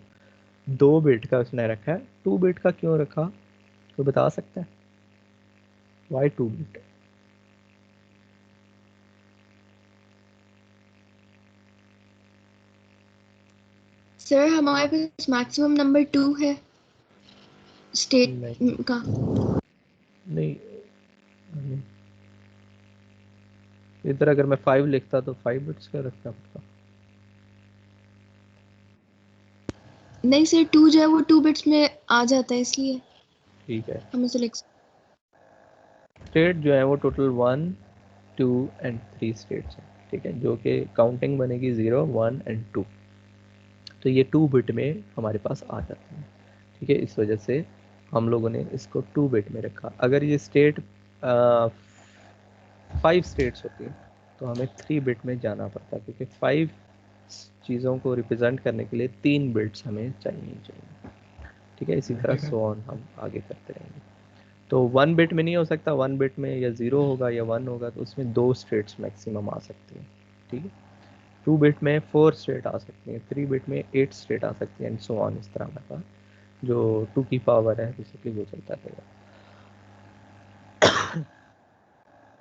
2 बिट का उसने रखा है। 2 बिट का क्यों रखा तो बता सकते हैं, वाई 2 बिट? सर हमारे पास मैक्सिमम नंबर 2 है स्टेट नहीं का। नहीं, इधर अगर मैं 5 लिखता तो 5 बिट्स का रखना पड़ता। नहीं सर 2 जो है वो 2 बिट्स में आ जाता है, इसलिए ठीक है, हम इसे लिख स्टेट जो है वो टोटल 1 2 एंड 3 स्टेट्स हैं। ठीक है, जो कि काउंटिंग बनेगी 0 1 एंड 2, तो ये 2 बिट में हमारे पास आ जाते हैं। ठीक है, इस वजह से हम लोगों ने इसको 2 बिट में रखा। अगर ये स्टेट 5 स्टेट्स होती तो हमें 3 बिट में जाना पड़ता, क्योंकि 5 चीज़ों को रिप्रेजेंट करने के लिए 3 बिट्स हमें चाहिए। ठीक है, इसी तरह सो ऑन हम आगे करते रहेंगे। तो 1 बिट में नहीं हो सकता, 1 बिट में या 0 होगा या 1 होगा, तो उसमें 2 स्टेट्स मैक्सिमम आ सकती हैं। ठीक है, 2 बिट में 4 स्टेट आ सकती हैं, 3 बिट में 8 स्टेट आ सकती हैं, एंड सो ऑन। इस तरह हमारे पास जो 2 की पावर है बेसिकली वो चलता रहेगा।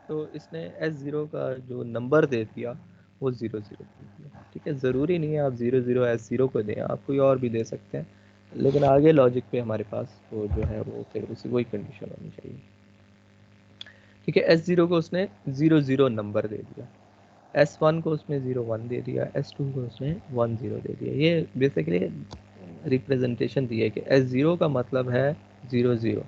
तो इसने S0 का जो नंबर दे दिया वो 0 0 दे दिया। ठीक है, ज़रूरी नहीं है आप 0 0 S0 को दें, आप कोई और भी दे सकते हैं, लेकिन आगे लॉजिक पे हमारे पास वो जो है वो फिर उसी वही कंडीशन होनी चाहिए। ठीक है, S0 को उसने 0 0 नंबर दे दिया, S1 को उसने 0 1 दे दिया, S2 को उसने 1 0 दे दिया। ये बेसिकली रिप्रेजेंटेशन दी है कि S0 का मतलब है 0 0,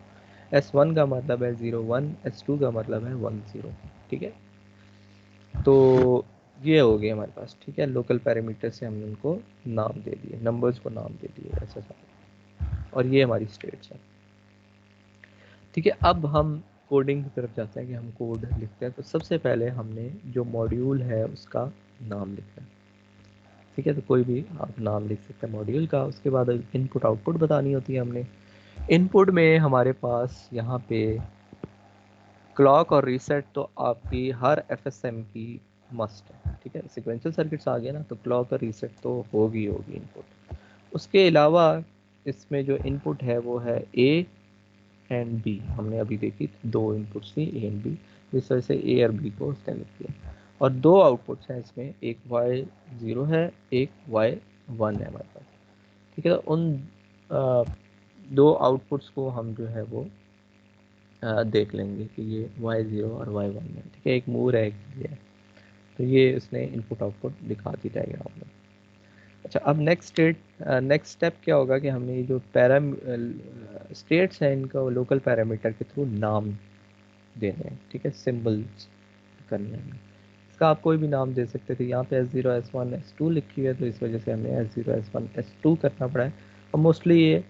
S1 का मतलब है 0 1, S2 का मतलब है 1 0। ठीक है, तो ये हो गया हमारे पास। ठीक है, लोकल पैरामीटर से हमने उनको नाम दे दिए, नंबर्स को नाम दे दिए ऐसा सारा, और ये हमारी स्टेट्स है। ठीक है, अब हम कोडिंग की तरफ जाते हैं कि हम कोड लिखते हैं, तो सबसे पहले हमने जो मॉड्यूल है उसका नाम लिखना है। ठीक है, तो कोई भी आप नाम लिख सकते हैं मॉड्यूल का। उसके बाद इनपुट आउटपुट बतानी होती है हमने। इनपुट में हमारे पास यहाँ पे क्लॉक और रीसेट तो आपकी हर एफएसएम की मस्ट है। ठीक है, सिक्वेंशियल सर्किट्स आ गए ना, तो क्लॉक और रीसेट तो होगी इनपुट। उसके अलावा इसमें जो इनपुट है वो है ए एंड बी। हमने अभी देखी दो इनपुट्स थी ए एंड बी, जिस वजह से ए और बी को उसने लिख दिया। और दो आउटपुट्स हैं इसमें, एक y0 है, एक y1 है हमारे पास। ठीक है, तो उन दो आउटपुट्स को हम जो है वो देख लेंगे कि ये y0 और y1 है। ठीक है, एक मूव है, एक ये है, तो ये उसने इनपुट आउटपुट दिखा दी डायग्राम में। अच्छा, अब नेक्स्ट स्टेप क्या होगा कि हमने ये जो स्टेट्स हैं इनका लोकल पैरामीटर के थ्रू नाम देने हैं। ठीक है, सिंबल्स करने हैं। इसका आप कोई भी नाम दे सकते थे। यहाँ पे S0 S1 S2 लिखी हुई है, तो इस वजह से हमें S0 S1 S2 करना पड़ा है। और मोस्टली ये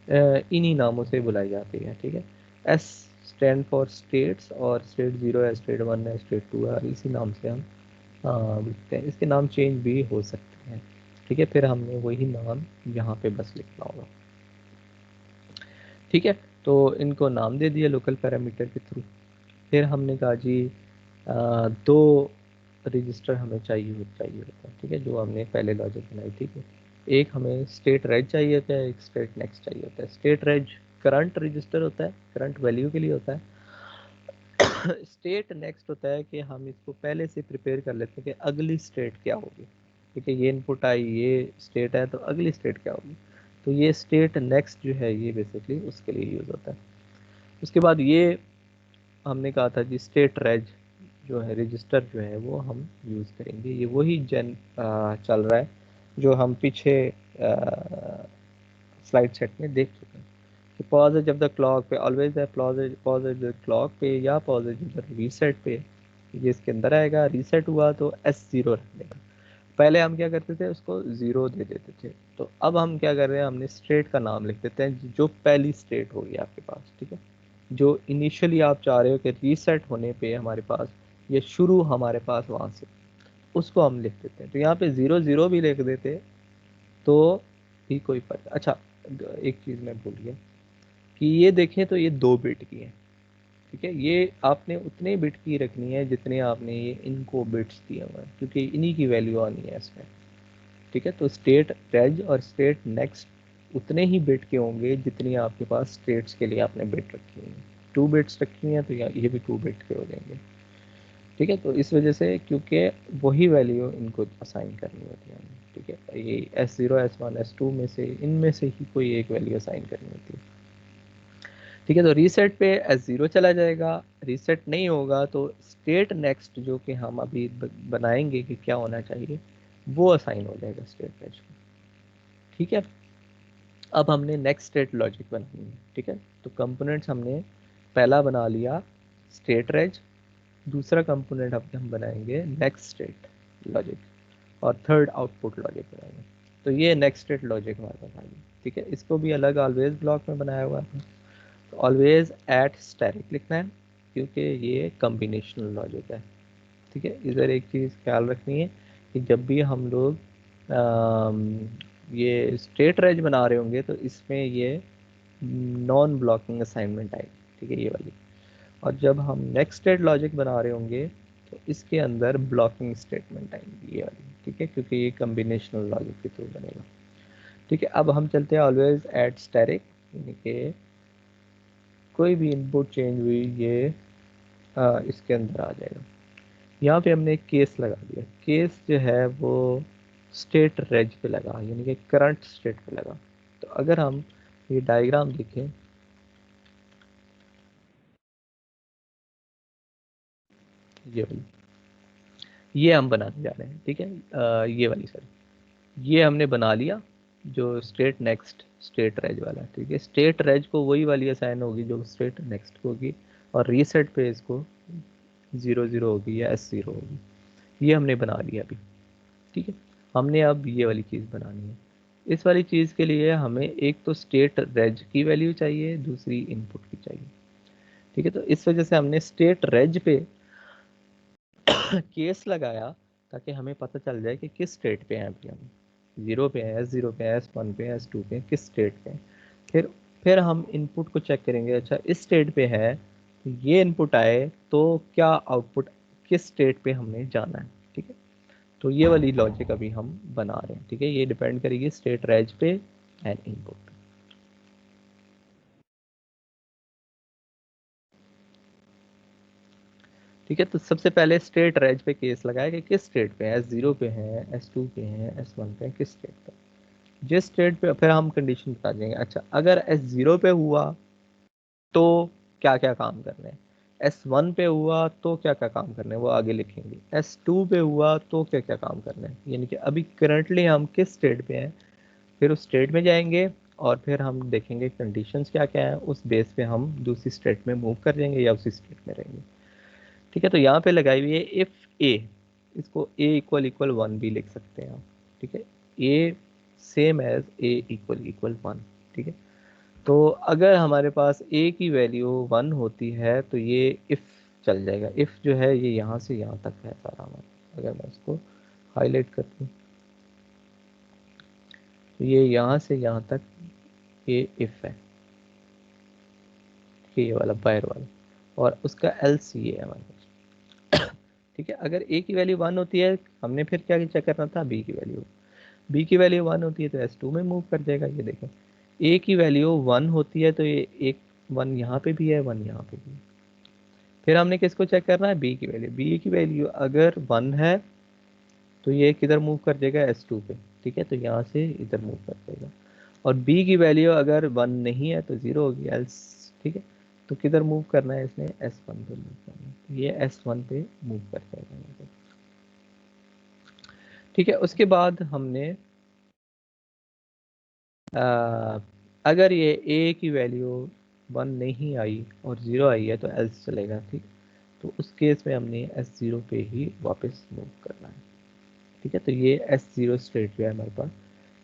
इन्हीं नामों से बुलाई जाती है। ठीक है, S स्टैंड फॉर स्टेट्स, और स्टेट 0 है, स्टेट 1 है, स्टेट 2 है, और इसी नाम से हम लिखते हैं। इसके नाम चेंज भी हो सकते हैं। ठीक है, फिर हमने वही नाम यहाँ पे बस लिखना होगा। ठीक है, तो इनको नाम दे दिया लोकल पैरामीटर के थ्रू। फिर हमने कहा जी दो रजिस्टर हमें चाहिए होता है। ठीक है, जो हमने पहले लॉजिक बनाई थी कि एक हमें स्टेट रेज चाहिए होता है, एक स्टेट नेक्स्ट चाहिए होता है। स्टेट रेज करंट रजिस्टर होता है, करंट वैल्यू के लिए होता है। स्टेट नेक्स्ट होता है कि हम इसको पहले से प्रिपेयर कर लेते हैं कि अगली स्टेट क्या होगी। ठीक है, ये इनपुट आई, ये स्टेट है, तो अगली स्टेट क्या होगी। तो ये स्टेट नेक्स्ट जो है ये बेसिकली उसके लिए यूज़ होता है। उसके बाद ये हमने कहा था जी स्टेट रेज जो है रजिस्टर जो है वो हम यूज़ करेंगे। ये वही चल रहा है जो हम पीछे स्लाइड सेट में देख चुके हैं कि पॉज जब द क्लॉक पे ऑलवेज है, पॉज द क्लॉक पे या पॉज द रीसेट पे, ये इसके अंदर आएगा। रीसेट हुआ तो S0 रख देगा। पहले हम क्या करते थे, उसको 0 दे देते थे। तो अब हम क्या कर रहे हैं, हमने स्टेट का नाम लिख देते हैं जो पहली स्टेट होगी आपके पास। ठीक है, जो इनिशियली आप चाह रहे हो कि रीसेट होने पे हमारे पास ये शुरू हमारे पास वहाँ से, उसको हम लिख देते हैं। तो यहाँ पे 0 0 भी लिख देते तो भी कोई फर्क। अच्छा, एक चीज़ मैं भूल गया कि ये देखें तो ये 2 बिट की है। ठीक है, ये आपने उतने बिट की रखनी है जितने आपने ये इनको बिट्स दिए हुए हैं, क्योंकि इन्हीं की वैल्यू आनी है इसमें। ठीक है, तो स्टेट रेज और स्टेट नेक्स्ट उतने ही बिट के होंगे जितनी आपके पास स्टेट्स के लिए आपने बिट रखी हुई है। 2 बिट्स रखी हैं तो ये भी 2 बिट के हो जाएंगे। ठीक है, तो इस वजह से क्योंकि वही वैल्यू इनको असाइन करनी होती है। ठीक है, ये S0 S1 S2 में से इनमें से ही कोई एक वैल्यू असाइन करनी होती है। ठीक है, तो रीसेट पे S0 चला जाएगा। रीसेट नहीं होगा तो स्टेट नेक्स्ट जो कि हम अभी बनाएंगे कि क्या होना चाहिए, वो असाइन हो जाएगा स्टेट नेक्स्ट को। ठीक है, अब हमने नेक्स्ट स्टेट लॉजिक बनानी है। ठीक है, तो कंपोनेंट्स हमने पहला बना लिया स्टेट रेज, दूसरा कंपोनेंट अब हम बनाएंगे नेक्स्ट स्टेट लॉजिक, और थर्ड आउटपुट लॉजिक बनाएंगे। तो ये नेक्स्ट स्टेट लॉजिक हमारे पास आ गया। ठीक है, इसको भी अलग ऑलवेज ब्लॉक में बनाया हुआ है। तो ऑलवेज एट स्टैटिक लिखना है क्योंकि ये कम्बिनेशनल लॉजिक है। ठीक है, इधर एक चीज़ ख्याल रखनी है कि जब भी हम लोग ये स्टेट रेज बना रहे होंगे तो इसमें ये नॉन ब्लॉकिंग असाइनमेंट आएगी। ठीक है, ये वाली। और जब हम नेक्स्ट स्टेट लॉजिक बना रहे होंगे तो इसके अंदर ब्लॉकिंग स्टेटमेंट आएंगी, ये वाली। ठीक है, क्योंकि ये कम्बिनेशनल लॉजिक के थ्रू बनेगा। ठीक है, अब हम चलते हैं ऑलवेज एट स्टैटिक, यानी कि कोई भी इनपुट चेंज हुई ये इसके अंदर आ जाएगा। यहाँ पे हमने एक केस लगा दिया। केस जो है वो स्टेट रेज पे लगा, यानी कि करंट स्टेट पे लगा। तो अगर हम ये डायग्राम देखें, ये वाली, ये हम बनाने जा रहे हैं। ठीक है, ये वाली सॉरी, ये हमने बना लिया जो स्टेट नेक्स्ट स्टेट रेज वाला। ठीक है, स्टेट रेज को वही वाली असाइन होगी जो स्टेट नेक्स्ट होगी, और रीसेट पे इसको 0 0 होगी या S0 होगी। ये हमने बना लिया अभी। ठीक है, हमने अब ये वाली चीज़ बनानी है। इस वाली चीज़ के लिए हमें एक तो स्टेट रेज की वैल्यू चाहिए, दूसरी इनपुट की चाहिए। ठीक है, तो इस वजह से हमने स्टेट रेज पे केस लगाया ताकि हमें पता चल जाए कि किस स्टेट पे हैं अभी हम, 0 पे है, S0 पे है, S1 पे है, S2 पे है, किस स्टेट पे है। फिर हम इनपुट को चेक करेंगे, अच्छा इस स्टेट पे है तो ये इनपुट आए तो क्या आउटपुट किस स्टेट पे हमने जाना है। ठीक है, तो ये वाली लॉजिक अभी हम बना रहे हैं। ठीक है, ये डिपेंड करेगी स्टेट रेज पे एंड इनपुट पे। ठीक है, तो सबसे पहले स्टेट रेज पे केस लगाया कि किस स्टेट पे है, S0 पे है, S2 पे है, S1 पे है, किस स्टेट पे। जिस स्टेट पे, फिर हम कंडीशन बता देंगे, अच्छा अगर S0 पे हुआ तो क्या क्या काम करने हैं, S1 पे हुआ तो क्या क्या काम करने हैं वो आगे लिखेंगे, S2 पे हुआ तो क्या क्या काम करने हैं, यानी कि अभी करंटली हम किस स्टेट पे हैं, फिर उस स्टेट में जाएंगे और फिर हम देखेंगे कंडीशंस क्या क्या है, उस बेस पे हम दूसरी स्टेट में मूव कर जाएंगे या उसी स्टेट में रहेंगे। ठीक है, तो यहाँ पे लगाई हुई है इफ ए, इसको a इक्वल इक्वल 1 भी लिख सकते हैं आप। ठीक है, a same as a equal equal 1। ठीक है, तो अगर हमारे पास a की वैल्यू 1 होती है तो ये इफ चल जाएगा। इफ जो है ये यहाँ से यहाँ तक है सारा हमारा, अगर मैं इसको हाईलाइट कर दूँ तो ये यहाँ से यहाँ तक ये इफ है, ये वाला बायर वाला, और उसका एल्स ये है हमारे पास। ठीक है, अगर a की वैल्यू 1 होती है, हमने फिर क्या चेक करना था, b की वैल्यू 1 होती है तो S2 में मूव कर जाएगा। ये देखें, a की वैल्यू 1 होती है तो ये एक 1 यहाँ पे भी है, 1 यहाँ पे भी है। फिर हमने किसको चेक करना है, b की वैल्यू अगर 1 है तो ये किधर मूव कर जाएगा, S2 पे। ठीक है, तो यहाँ से इधर मूव कर जाएगा। और b की वैल्यू अगर 1 नहीं है तो 0 होगी, एल्स। ठीक है, तो किधर मूव करना है इसने, S1 पे मूव करना है, तो ये S1 पे मूव कर जाएगा। ठीक है, उसके बाद हमने अगर ये a की वैल्यू 1 नहीं आई और 0 आई है तो एल्स चलेगा। ठीक, तो उस केस में हमने S0 पे ही वापस मूव करना है। ठीक है, तो ये S0 स्टेट जो है हमारे पास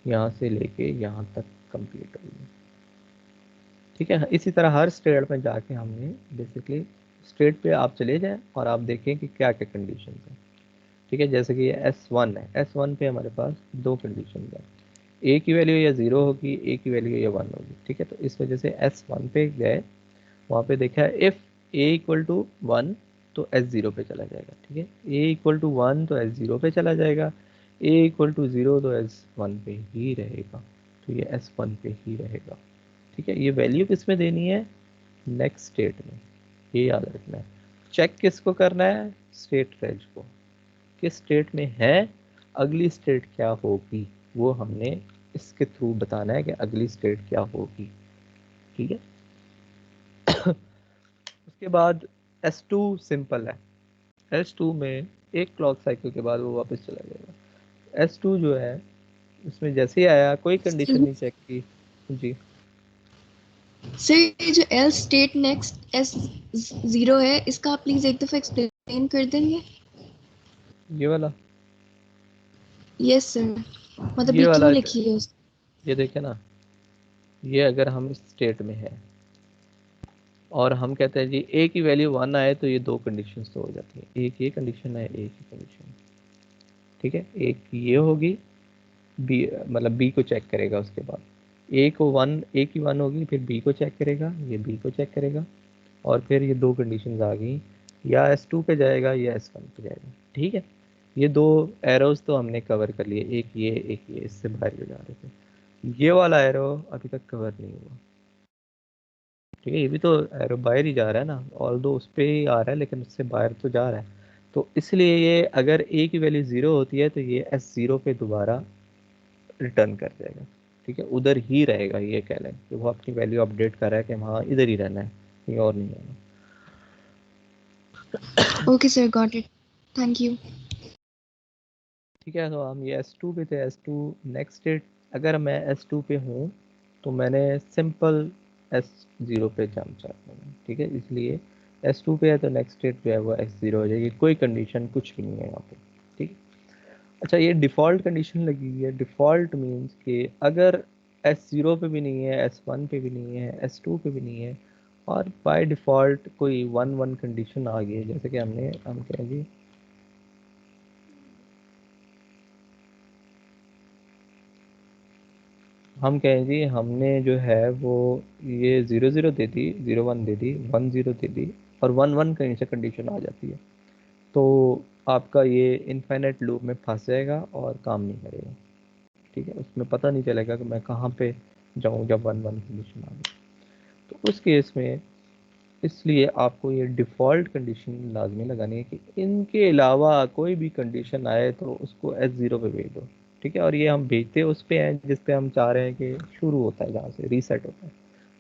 यहाँ से लेके यहाँ तक कंप्लीट होगी। ठीक है, इसी तरह हर स्टेट में जाके हमने बेसिकली स्टेट पे आप चले जाएं और आप देखें कि क्या क्या कंडीशन है। ठीक है, जैसे कि ये S1 है, S1 पे हमारे पास दो कंडीशन है, a की वैल्यू या 0 होगी, a की वैल्यू या 1 होगी। ठीक है, तो इस वजह से S1 पे गए, वहाँ पे देखा है इफ़ a इक्वल टू 1 तो S0 पे चला जाएगा। ठीक है, a इक्वल टू 1 तो S0 पे चला जाएगा, a इक्वल टू 0 तो S1 पे ही रहेगा, तो ये S1 पे ही रहेगा। ठीक है, ये वैल्यू किस में देनी है, नेक्स्ट स्टेट में, ये याद रखना है। चेक किसको करना है, स्टेट रेंज को, किस स्टेट में है, अगली स्टेट क्या होगी वो हमने इसके थ्रू बताना है कि अगली स्टेट क्या होगी। ठीक है, उसके बाद S2 सिंपल है, S2 में एक क्लॉक साइकिल के बाद वो वापस चला जाएगा। S2 जो है उसमें जैसे ही आया कोई कंडीशन नहीं चेक की जी। सर ये जो एल स्टेट नेक्स्ट S0 है, इसका आप प्लीज एक दफा एक्सप्लेन कर देंगे। ये वाला, यस सर, मतलब ये ये वाला क्यों लिखी है उस। ये देखे ना, ये अगर हम इस स्टेट में है और हम कहते हैं जी ए की वैल्यू 1 आए तो ये दो कंडीशन तो हो जाती है, एक ये कंडीशन है, एक ही कंडीशन। ठीक है, एक ये होगी, बी मतलब बी को चेक करेगा, उसके बाद ए को 1, ए की 1 होगी, फिर बी को चेक करेगा, ये बी को चेक करेगा, और फिर ये दो कंडीशंस आ गई, या S2 पे जाएगा या S1 पे जाएगा। ठीक है, ये दो एरोज तो हमने कवर कर लिए, एक ये, इससे बाहर जो जा रहे थे, ये वाला एरो अभी तक कवर नहीं हुआ। ठीक है, ये भी तो एरो बाहर ही जा रहा है ना, ऑल दो उस पर ही आ रहा है लेकिन उससे बाहर तो जा रहा है, तो इसलिए ये अगर a की वैल्यू 0 होती है तो ये S0 पे दोबारा रिटर्न कर जाएगा। ठीक है, उधर ही रहेगा, ये कह लें कि वो अपनी वैल्यू अपडेट कर रहा है कि हाँ इधर ही रहना है, कहीं और नहीं रहना। Okay sir, got it, thank you. ठीक है, तो हम ये S2 पे थे, S2 नेक्स्ट स्टेट, अगर मैं S2 पे हूँ तो मैंने सिंपल S0 पे जंप चाहता हूँ। ठीक है, इसलिए S2 पे है तो नेक्स्ट स्टेट पे है वो S0 हो जाएगी, कोई कंडीशन कुछ भी नहीं है यहाँ पे। ठीक, अच्छा ये डिफ़ॉल्ट कंडीशन लगी हुई है, डिफ़ॉल्ट मीन्स कि अगर S0 पे भी नहीं है, S1 पे भी नहीं है, S2 पे भी नहीं है, और बाय डिफ़ॉल्ट कोई 1-1 कंडीशन आ गई है, जैसे कि हम कहें जी हमने जो है वो ये 0-0 दे दी, 0-1 दे दी, 1-0 दे दी और 1-1 कहीं से कंडीशन आ जाती है, तो आपका ये इनफाइनाइट लूप में फंस जाएगा और काम नहीं करेगा। ठीक है, उसमें पता नहीं चलेगा कि मैं कहाँ पे जाऊँ जब 1-1 कंडीशन आ गई। तो उस केस में इसलिए आपको ये डिफ़ॉल्ट कंडीशन लाजमी लगानी है कि इनके अलावा कोई भी कंडीशन आए तो उसको S0 पे भेज दो। ठीक है, और ये हम भेजते उस पे हैं जिस पे हम चाह रहे हैं कि शुरू होता है, जहाँ से रीसेट होता है,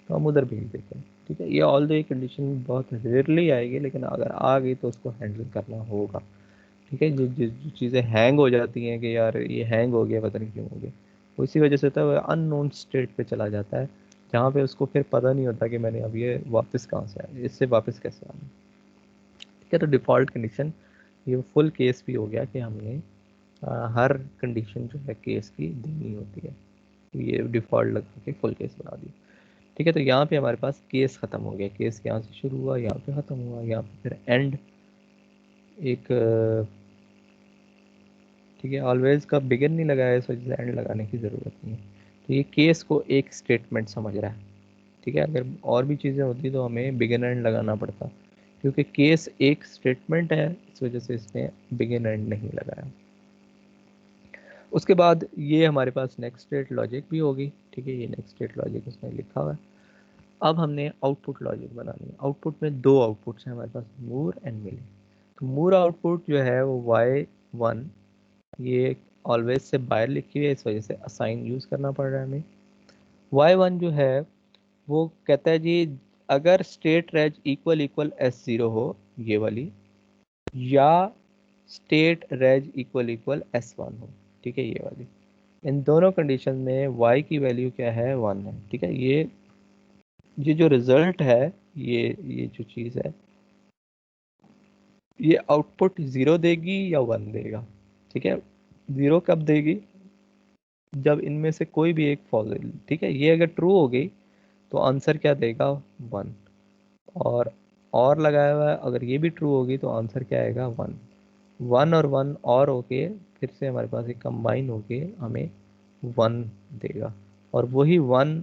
तो हम उधर भेज देते हैं। ठीक है, ये ऑल दो ये कंडीशन बहुत रेयरली आएगी, लेकिन अगर आ गई तो उसको हैंडल करना होगा। ठीक है, जो चीज़ें हैंग हो जाती हैं कि यार ये हैंग हो गया, पता नहीं क्यों हो गया, उसी वजह से होता है, वो अननोन स्टेट पे चला जाता है, जहाँ पे उसको फिर पता नहीं होता कि मैंने अब ये वापस कहाँ से आया, इससे वापस कैसे आना। ठीक है, तो डिफ़ॉल्ट कंडीशन ये फुल केस भी हो गया कि हमने हर कंडीशन जो है केस की देनी होती है, ये डिफ़ॉल्ट लगा के फुल केस बना दी। ठीक है, तो यहाँ पे हमारे पास केस ख़त्म हो गया, केस यहाँ से शुरू हुआ, यहाँ पे ख़त्म हुआ, यहाँ पे फिर एंड एक ठीक है, ऑलवेज का बिगिन नहीं लगाया, इस वजह से एंड लगाने की ज़रूरत नहीं है। तो ये केस को एक स्टेटमेंट समझ रहा है। ठीक है, अगर और भी चीज़ें होती तो हमें बिगिन एंड लगाना पड़ता, क्योंकि केस एक स्टेटमेंट है, इस वजह से इसने बिगिन एंड नहीं लगाया। उसके बाद ये हमारे पास नेक्स्ट स्टेट लॉजिक भी होगी। ठीक है, ये नेक्स्ट स्टेट लॉजिक इसमें लिखा हुआ है। अब हमने आउटपुट लॉजिक बनानी है। आउटपुट में दो आउटपुट्स हैं हमारे पास, मूर एंड मिली। तो मूर आउटपुट जो है वो y1, ये ऑलवेज से बाहर लिखी हुई है, इस वजह से असाइन यूज़ करना पड़ रहा है हमें। y1 जो है वो कहता है जी, अगर state raise equal equal S0 हो, ये वाली, या state raise equal equal S1 हो, ठीक है, ये वाली, इन दोनों कंडीशन में y की वैल्यू क्या है, 1 है। ठीक है, ये जो रिजल्ट है, ये जो चीज़ है, ये आउटपुट 0 देगी या 1 देगा। ठीक है, 0 कब देगी, जब इनमें से कोई भी एक फॉल्स। ठीक है, ये अगर ट्रू हो गई तो आंसर क्या देगा, 1। और लगाया हुआ है, अगर ये भी ट्रू होगी तो आंसर क्या आएगा, 1। 1 और 1 और होके फिर से हमारे पास एक कंबाइन होके हमें 1 देगा, और वही 1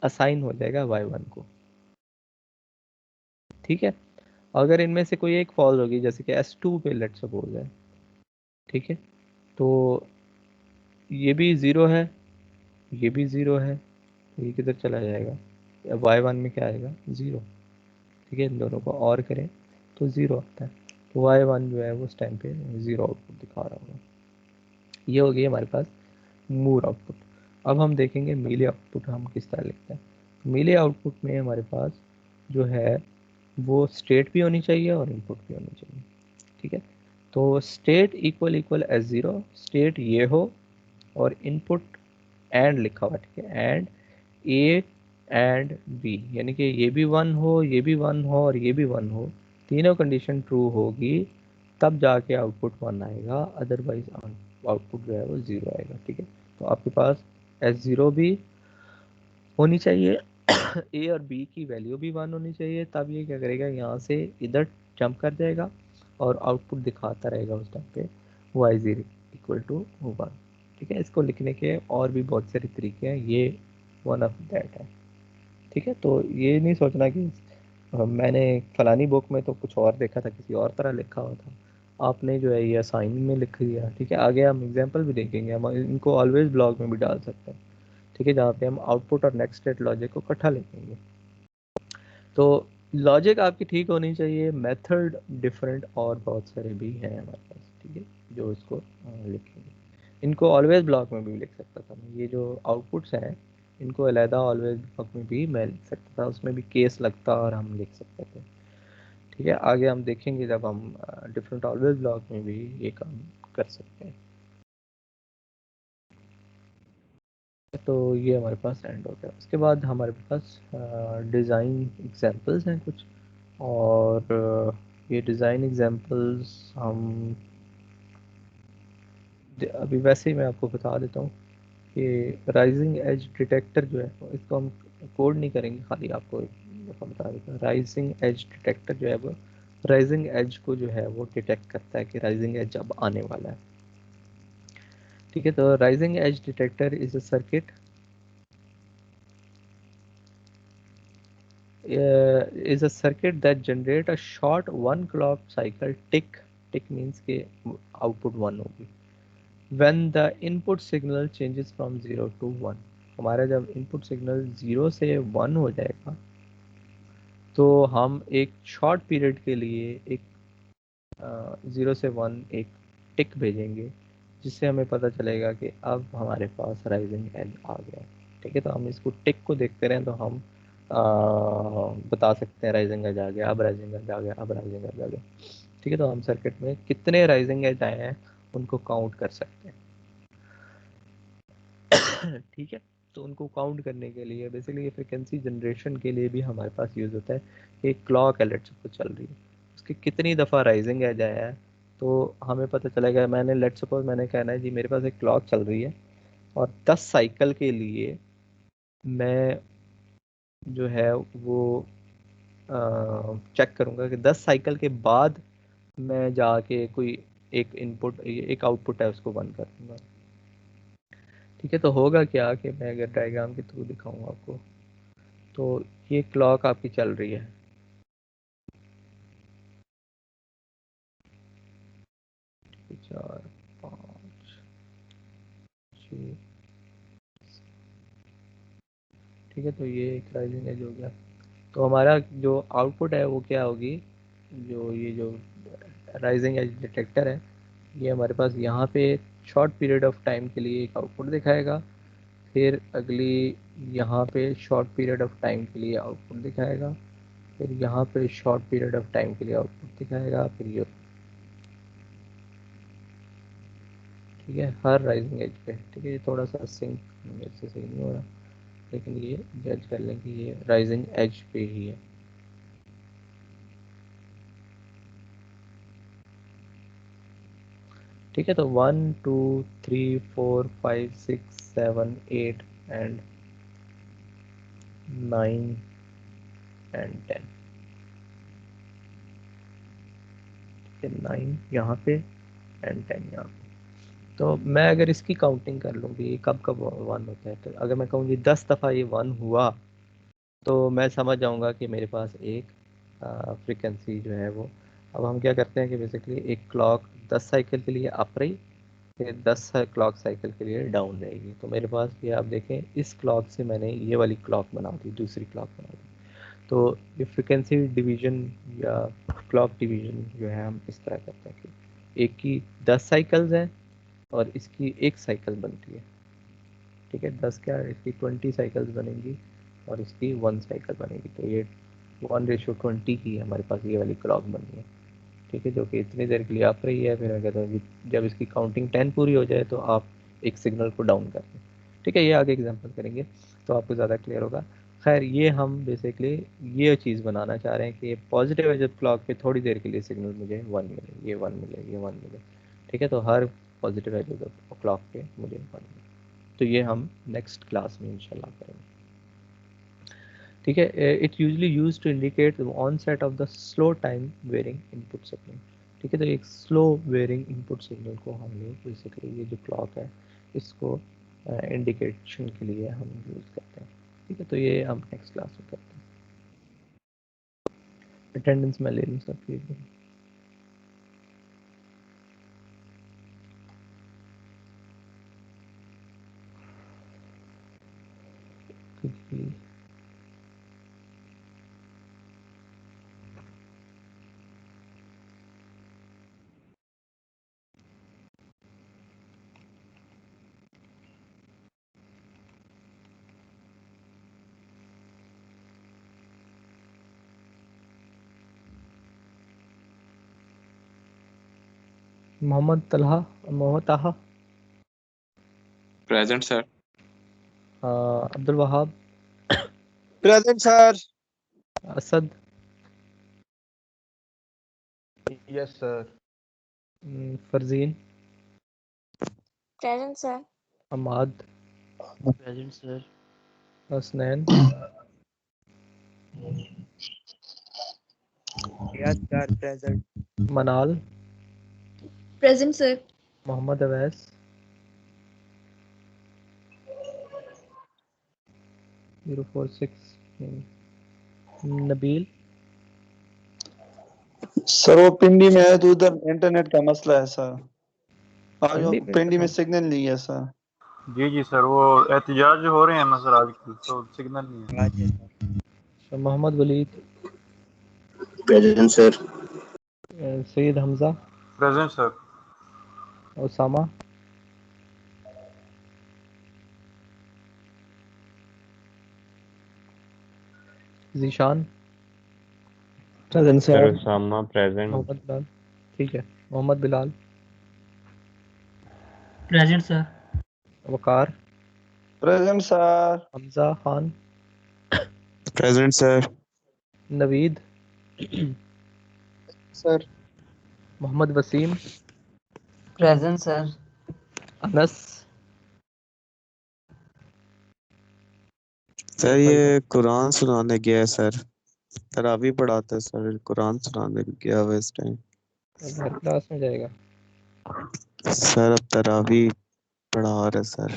असाइन हो जाएगा y1 को। ठीक है, अगर इनमें से कोई एक फॉल्स होगी, जैसे कि S2 पे लेट सपोज है, ठीक है, तो ये भी 0 है, ये भी 0 है, तो ये किधर चला जाएगा, y1 में क्या आएगा, 0। ठीक है, इन दोनों को और करें तो 0 आता है, तो y1 जो है वो उस टाइम पे 0 आउटपुट दिखा रहा होगा। ये हो गई हमारे पास मूर आउटपुट। अब हम देखेंगे मीले आउटपुट हम किस तरह लिखते हैं। मीले आउटपुट में हमारे पास जो है वो स्टेट भी होनी चाहिए और इनपुट भी होनी चाहिए। ठीक है, तो state equal equal S0, state ये हो और इनपुट एंड लिखा हुआ, ठीक है, एंड ए एंड बी, यानी कि ये भी 1 हो, ये भी 1 हो और ये भी 1 हो, तीनों कंडीशन ट्रू होगी तब जाके आउटपुट 1 आएगा, अदरवाइज आउटपुट जो है वो 0 आएगा। ठीक है, तो आपके पास S0 भी होनी चाहिए ए और बी की वैल्यू भी 1 होनी चाहिए, तब ये क्या करेगा, यहाँ से इधर जंप कर जाएगा और आउटपुट दिखाता रहेगा उस टाइम पे y0 इक्वल टू 1। ठीक है, इसको लिखने के और भी बहुत सारे तरीके हैं, ये वन ऑफ दैट है। ठीक है, तो ये नहीं सोचना कि मैंने फलानी बुक में तो कुछ और देखा था, किसी और तरह लिखा हुआ था, आपने जो है ये असाइन में लिख दिया। ठीक है, आगे हम एग्जांपल भी देखेंगे, हम इनको ऑलवेज ब्लॉग में भी डाल सकते हैं। ठीक है, जहाँ पे हम आउटपुट और नेक्स्ट स्टेट लॉजिक को इकट्ठा लिखेंगे। तो लॉजिक आपकी ठीक होनी चाहिए, मेथड डिफरेंट और बहुत सारे भी हैं हमारे पास। ठीक है, जो इसको लिखेंगे, इनको ऑलवेज ब्लॉक में भी लिख सकता था मैं, ये जो आउटपुट्स हैं इनको अलहदा ऑलवेज ब्लॉक में भी मैं लिख सकता था, उसमें भी केस लगता और हम लिख सकते थे। ठीक है, आगे हम देखेंगे जब हम डिफरेंट ऑलवेज ब्लॉक में भी ये काम कर सकते हैं। तो ये हमारे पास एंड हो गया। उसके बाद हमारे पास डिज़ाइन एग्जांपल्स हैं कुछ, और ये डिज़ाइन एग्जांपल्स हम अभी वैसे ही मैं आपको बता देता हूँ कि राइजिंग एज डिटेक्टर जो है इसको हम कोड नहीं करेंगे, खाली आपको दफ़ा बता देता हूँ। राइजिंग एज डिटेक्टर जो है वो राइजिंग एज को जो है वो डिटेक्ट करता है कि राइजिंग एज अब आने वाला है। ठीक है, तो rising edge detector is a circuit is a circuit that generate a short one clock cycle tick means के output 1 होगी when the input signal changes from 0 to 1। हमारा जब इनपुट सिग्नल 0 से 1 हो जाएगा तो हम एक शॉर्ट पीरियड के लिए एक 0 से 1 एक टिक भेजेंगे जिससे हमें पता चलेगा कि अब हमारे पास राइजिंग एज आ गया। ठीक है, तो हम इसको टिक को देखते रहें तो हम बता सकते हैं राइजिंग एज आ गया, अब राइजिंग एज आ गया, अब राइजिंग एज आ गया। ठीक है, तो हम सर्किट में कितने राइजिंग एज आए हैं उनको काउंट कर सकते हैं। ठीक है, तो उनको काउंट करने के लिए बेसिकली ये फ्रिक्वेंसी जनरेशन के लिए भी हमारे पास यूज़ होता है। एक क्लॉक है लेट्स सपोज चल रही है, उसकी कितनी दफ़ा राइजिंग एज आया है तो हमें पता चलेगा। मैंने लेट्स सपोज मैंने कहना है जी मेरे पास एक क्लॉक चल रही है और 10 साइकिल के लिए मैं जो है वो चेक करूँगा कि 10 साइकिल के बाद मैं जाके कोई एक इनपुट एक आउटपुट है उसको बंद कर दूँगा। ठीक है, तो होगा क्या कि मैं अगर डायग्राम के थ्रू दिखाऊँ आपको, तो ये क्लॉक आपकी चल रही है। चार, पाँच, छः, ठीक है, तो ये एक राइजिंग एज हो गया। तो हमारा जो आउटपुट है वो क्या होगी, जो ये जो राइजिंग एज डिटेक्टर है ये हमारे पास यहाँ पे शॉर्ट पीरियड ऑफ टाइम के लिए एक आउटपुट दिखाएगा, फिर अगली यहाँ पे शॉर्ट पीरियड ऑफ टाइम के लिए आउटपुट दिखाएगा, फिर यहाँ पे शॉर्ट पीरियड ऑफ टाइम के लिए आउटपुट दिखाएगा, फिर ये। ठीक है, हर राइजिंग एज पे। ठीक है, ये थोड़ा सा सिंक मेरे से सही नहीं हो रहा लेकिन ये जज कर लें कि ये राइजिंग एज पे ही है। ठीक है, तो 1 2 3 4 5 6 7 8 एंड 9 एंड 10। ठीक है, 9 यहाँ पे एंड 10 यहाँ पे। तो मैं अगर इसकी काउंटिंग कर लूँ कि कब कब 1 होता है, तो अगर मैं कहूँ कि 10 दफ़ा ये 1 हुआ तो मैं समझ जाऊँगा कि मेरे पास एक फ्रिक्वेंसी जो है वो। अब हम क्या करते हैं कि बेसिकली एक क्लॉक 10 साइकिल के लिए अप रही, फिर 10 क्लॉक साइकिल के लिए डाउन रहेगी। तो मेरे पास ये आप देखें इस क्लॉक से मैंने ये वाली क्लॉक बना दी, दूसरी क्लॉक बना दी। तो ये फ्रिक्वेंसी डिवीजन या क्लॉक डिवीजन जो है हम इस तरह करते हैं कि एक की 10 साइकिल्स हैं और इसकी एक साइकिल बनती है। ठीक है, 10 क्या इसकी 20 साइकिल्स बनेंगी और इसकी 1 साइकिल बनेगी। तो ये 1:20 की हमारे पास ये वाली क्लॉक बनी है। ठीक है, जो कि इतनी देर के लिए आप रही है। फिर मैं कहता हूँ कि जब इसकी काउंटिंग 10 पूरी हो जाए तो आप एक सिग्नल को डाउन कर दें। ठीक है, ये आगे एग्जांपल करेंगे तो आपको ज़्यादा क्लियर होगा। खैर, ये हम बेसिकली ये चीज़ बनाना चाह रहे हैं कि पॉजिटिव एज क्लॉक पे थोड़ी देर के लिए सिग्नल मुझे 1 मिले, ये 1 मिले, ये 1 मिले। ठीक है, तो हर पॉजिटिव एज क्लॉक पे मुझे 1 मिले। तो ये हम नेक्स्ट क्लास में इंशाल्लाह करेंगे। ठीक है, it usually use to indicate the onset of the slow time varying input signal. ठीक है, तो एक स्लो वेरिंग इनपुट सिग्नल को हम लोग बेसिकली ये जो क्लॉक है इसको इंडिकेशन के लिए हम यूज़ करते हैं। ठीक है, तो ये हम नेक्स्ट क्लास में करते हैं। अटेंडेंस में ले लूँ सब please. Mohammad Talha, Mohammad Taha, present sir. Abdul Wahab, present sir. Asad, yes sir. Farzeen, present sir. Amad, present sir. Hasnain, Yes, sir. Present. Manal, present sir. Mohammad Awais, zero four six, Nabeel, sir वो पिंडी में है तो उधर इंटरनेट का मसला है सर। पिंडी में पिंडी में कहाँ? सिग्नल नहीं है सर। जी जी सर, वो एहतजाज हो रहे हैं ना सर आजकल, तो सिग्नल नहीं है। आज है sir. Mohammad Waleed, present sir. Syed Hamza, present sir. Usama, Zeeshan, present sir sir. Usama present. Mohammad Bilal, ठीक है, Mohammad Bilal, present sir. Waqar, present sir. Hamza Khan, present sir. Naveed, sir. Mohammad Waseem, present sir. Anas, sir भाई ये कुरान सुनाने गया है सर। तरावी पढ़ाता है सर, कुरान सुनाने गया हुआ है इस टाइम। घर क्लास में जाएगा। सर अब तरावी पढ़ा रहे सर।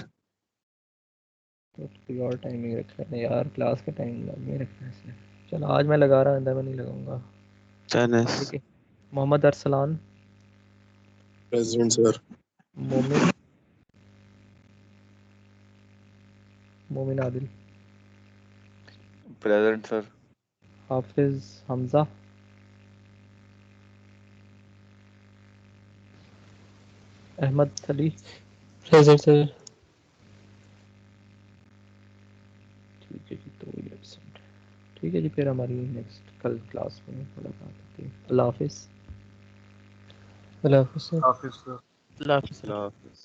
तो कोई और टाइमिंग रखा है यार, क्लास का टाइम नहीं रखा है इसने। चलो आज मैं लगा रहा हूँ, मैं नहीं लगाऊंगा। टेनिस। ठीक है, मोहम्मद अरसलान, प्रेजेंट सर। मोमिन, मोमिन आदिल, प्रेजेंट सर। हाफिज हमजा, अहमद अली, प्रेजेंट सर। ठीक है जी, तो ये absent। ठीक है जी, फिर हमारी नेक्स्ट कल क्लास में मुलाकात होती है। अल्लाह हाफिज़। अल्लाह हाफ़िज़ सर। हाफिज सर। अल्लाह हाफ़िज़ सर। अल्लाह हाफिज़।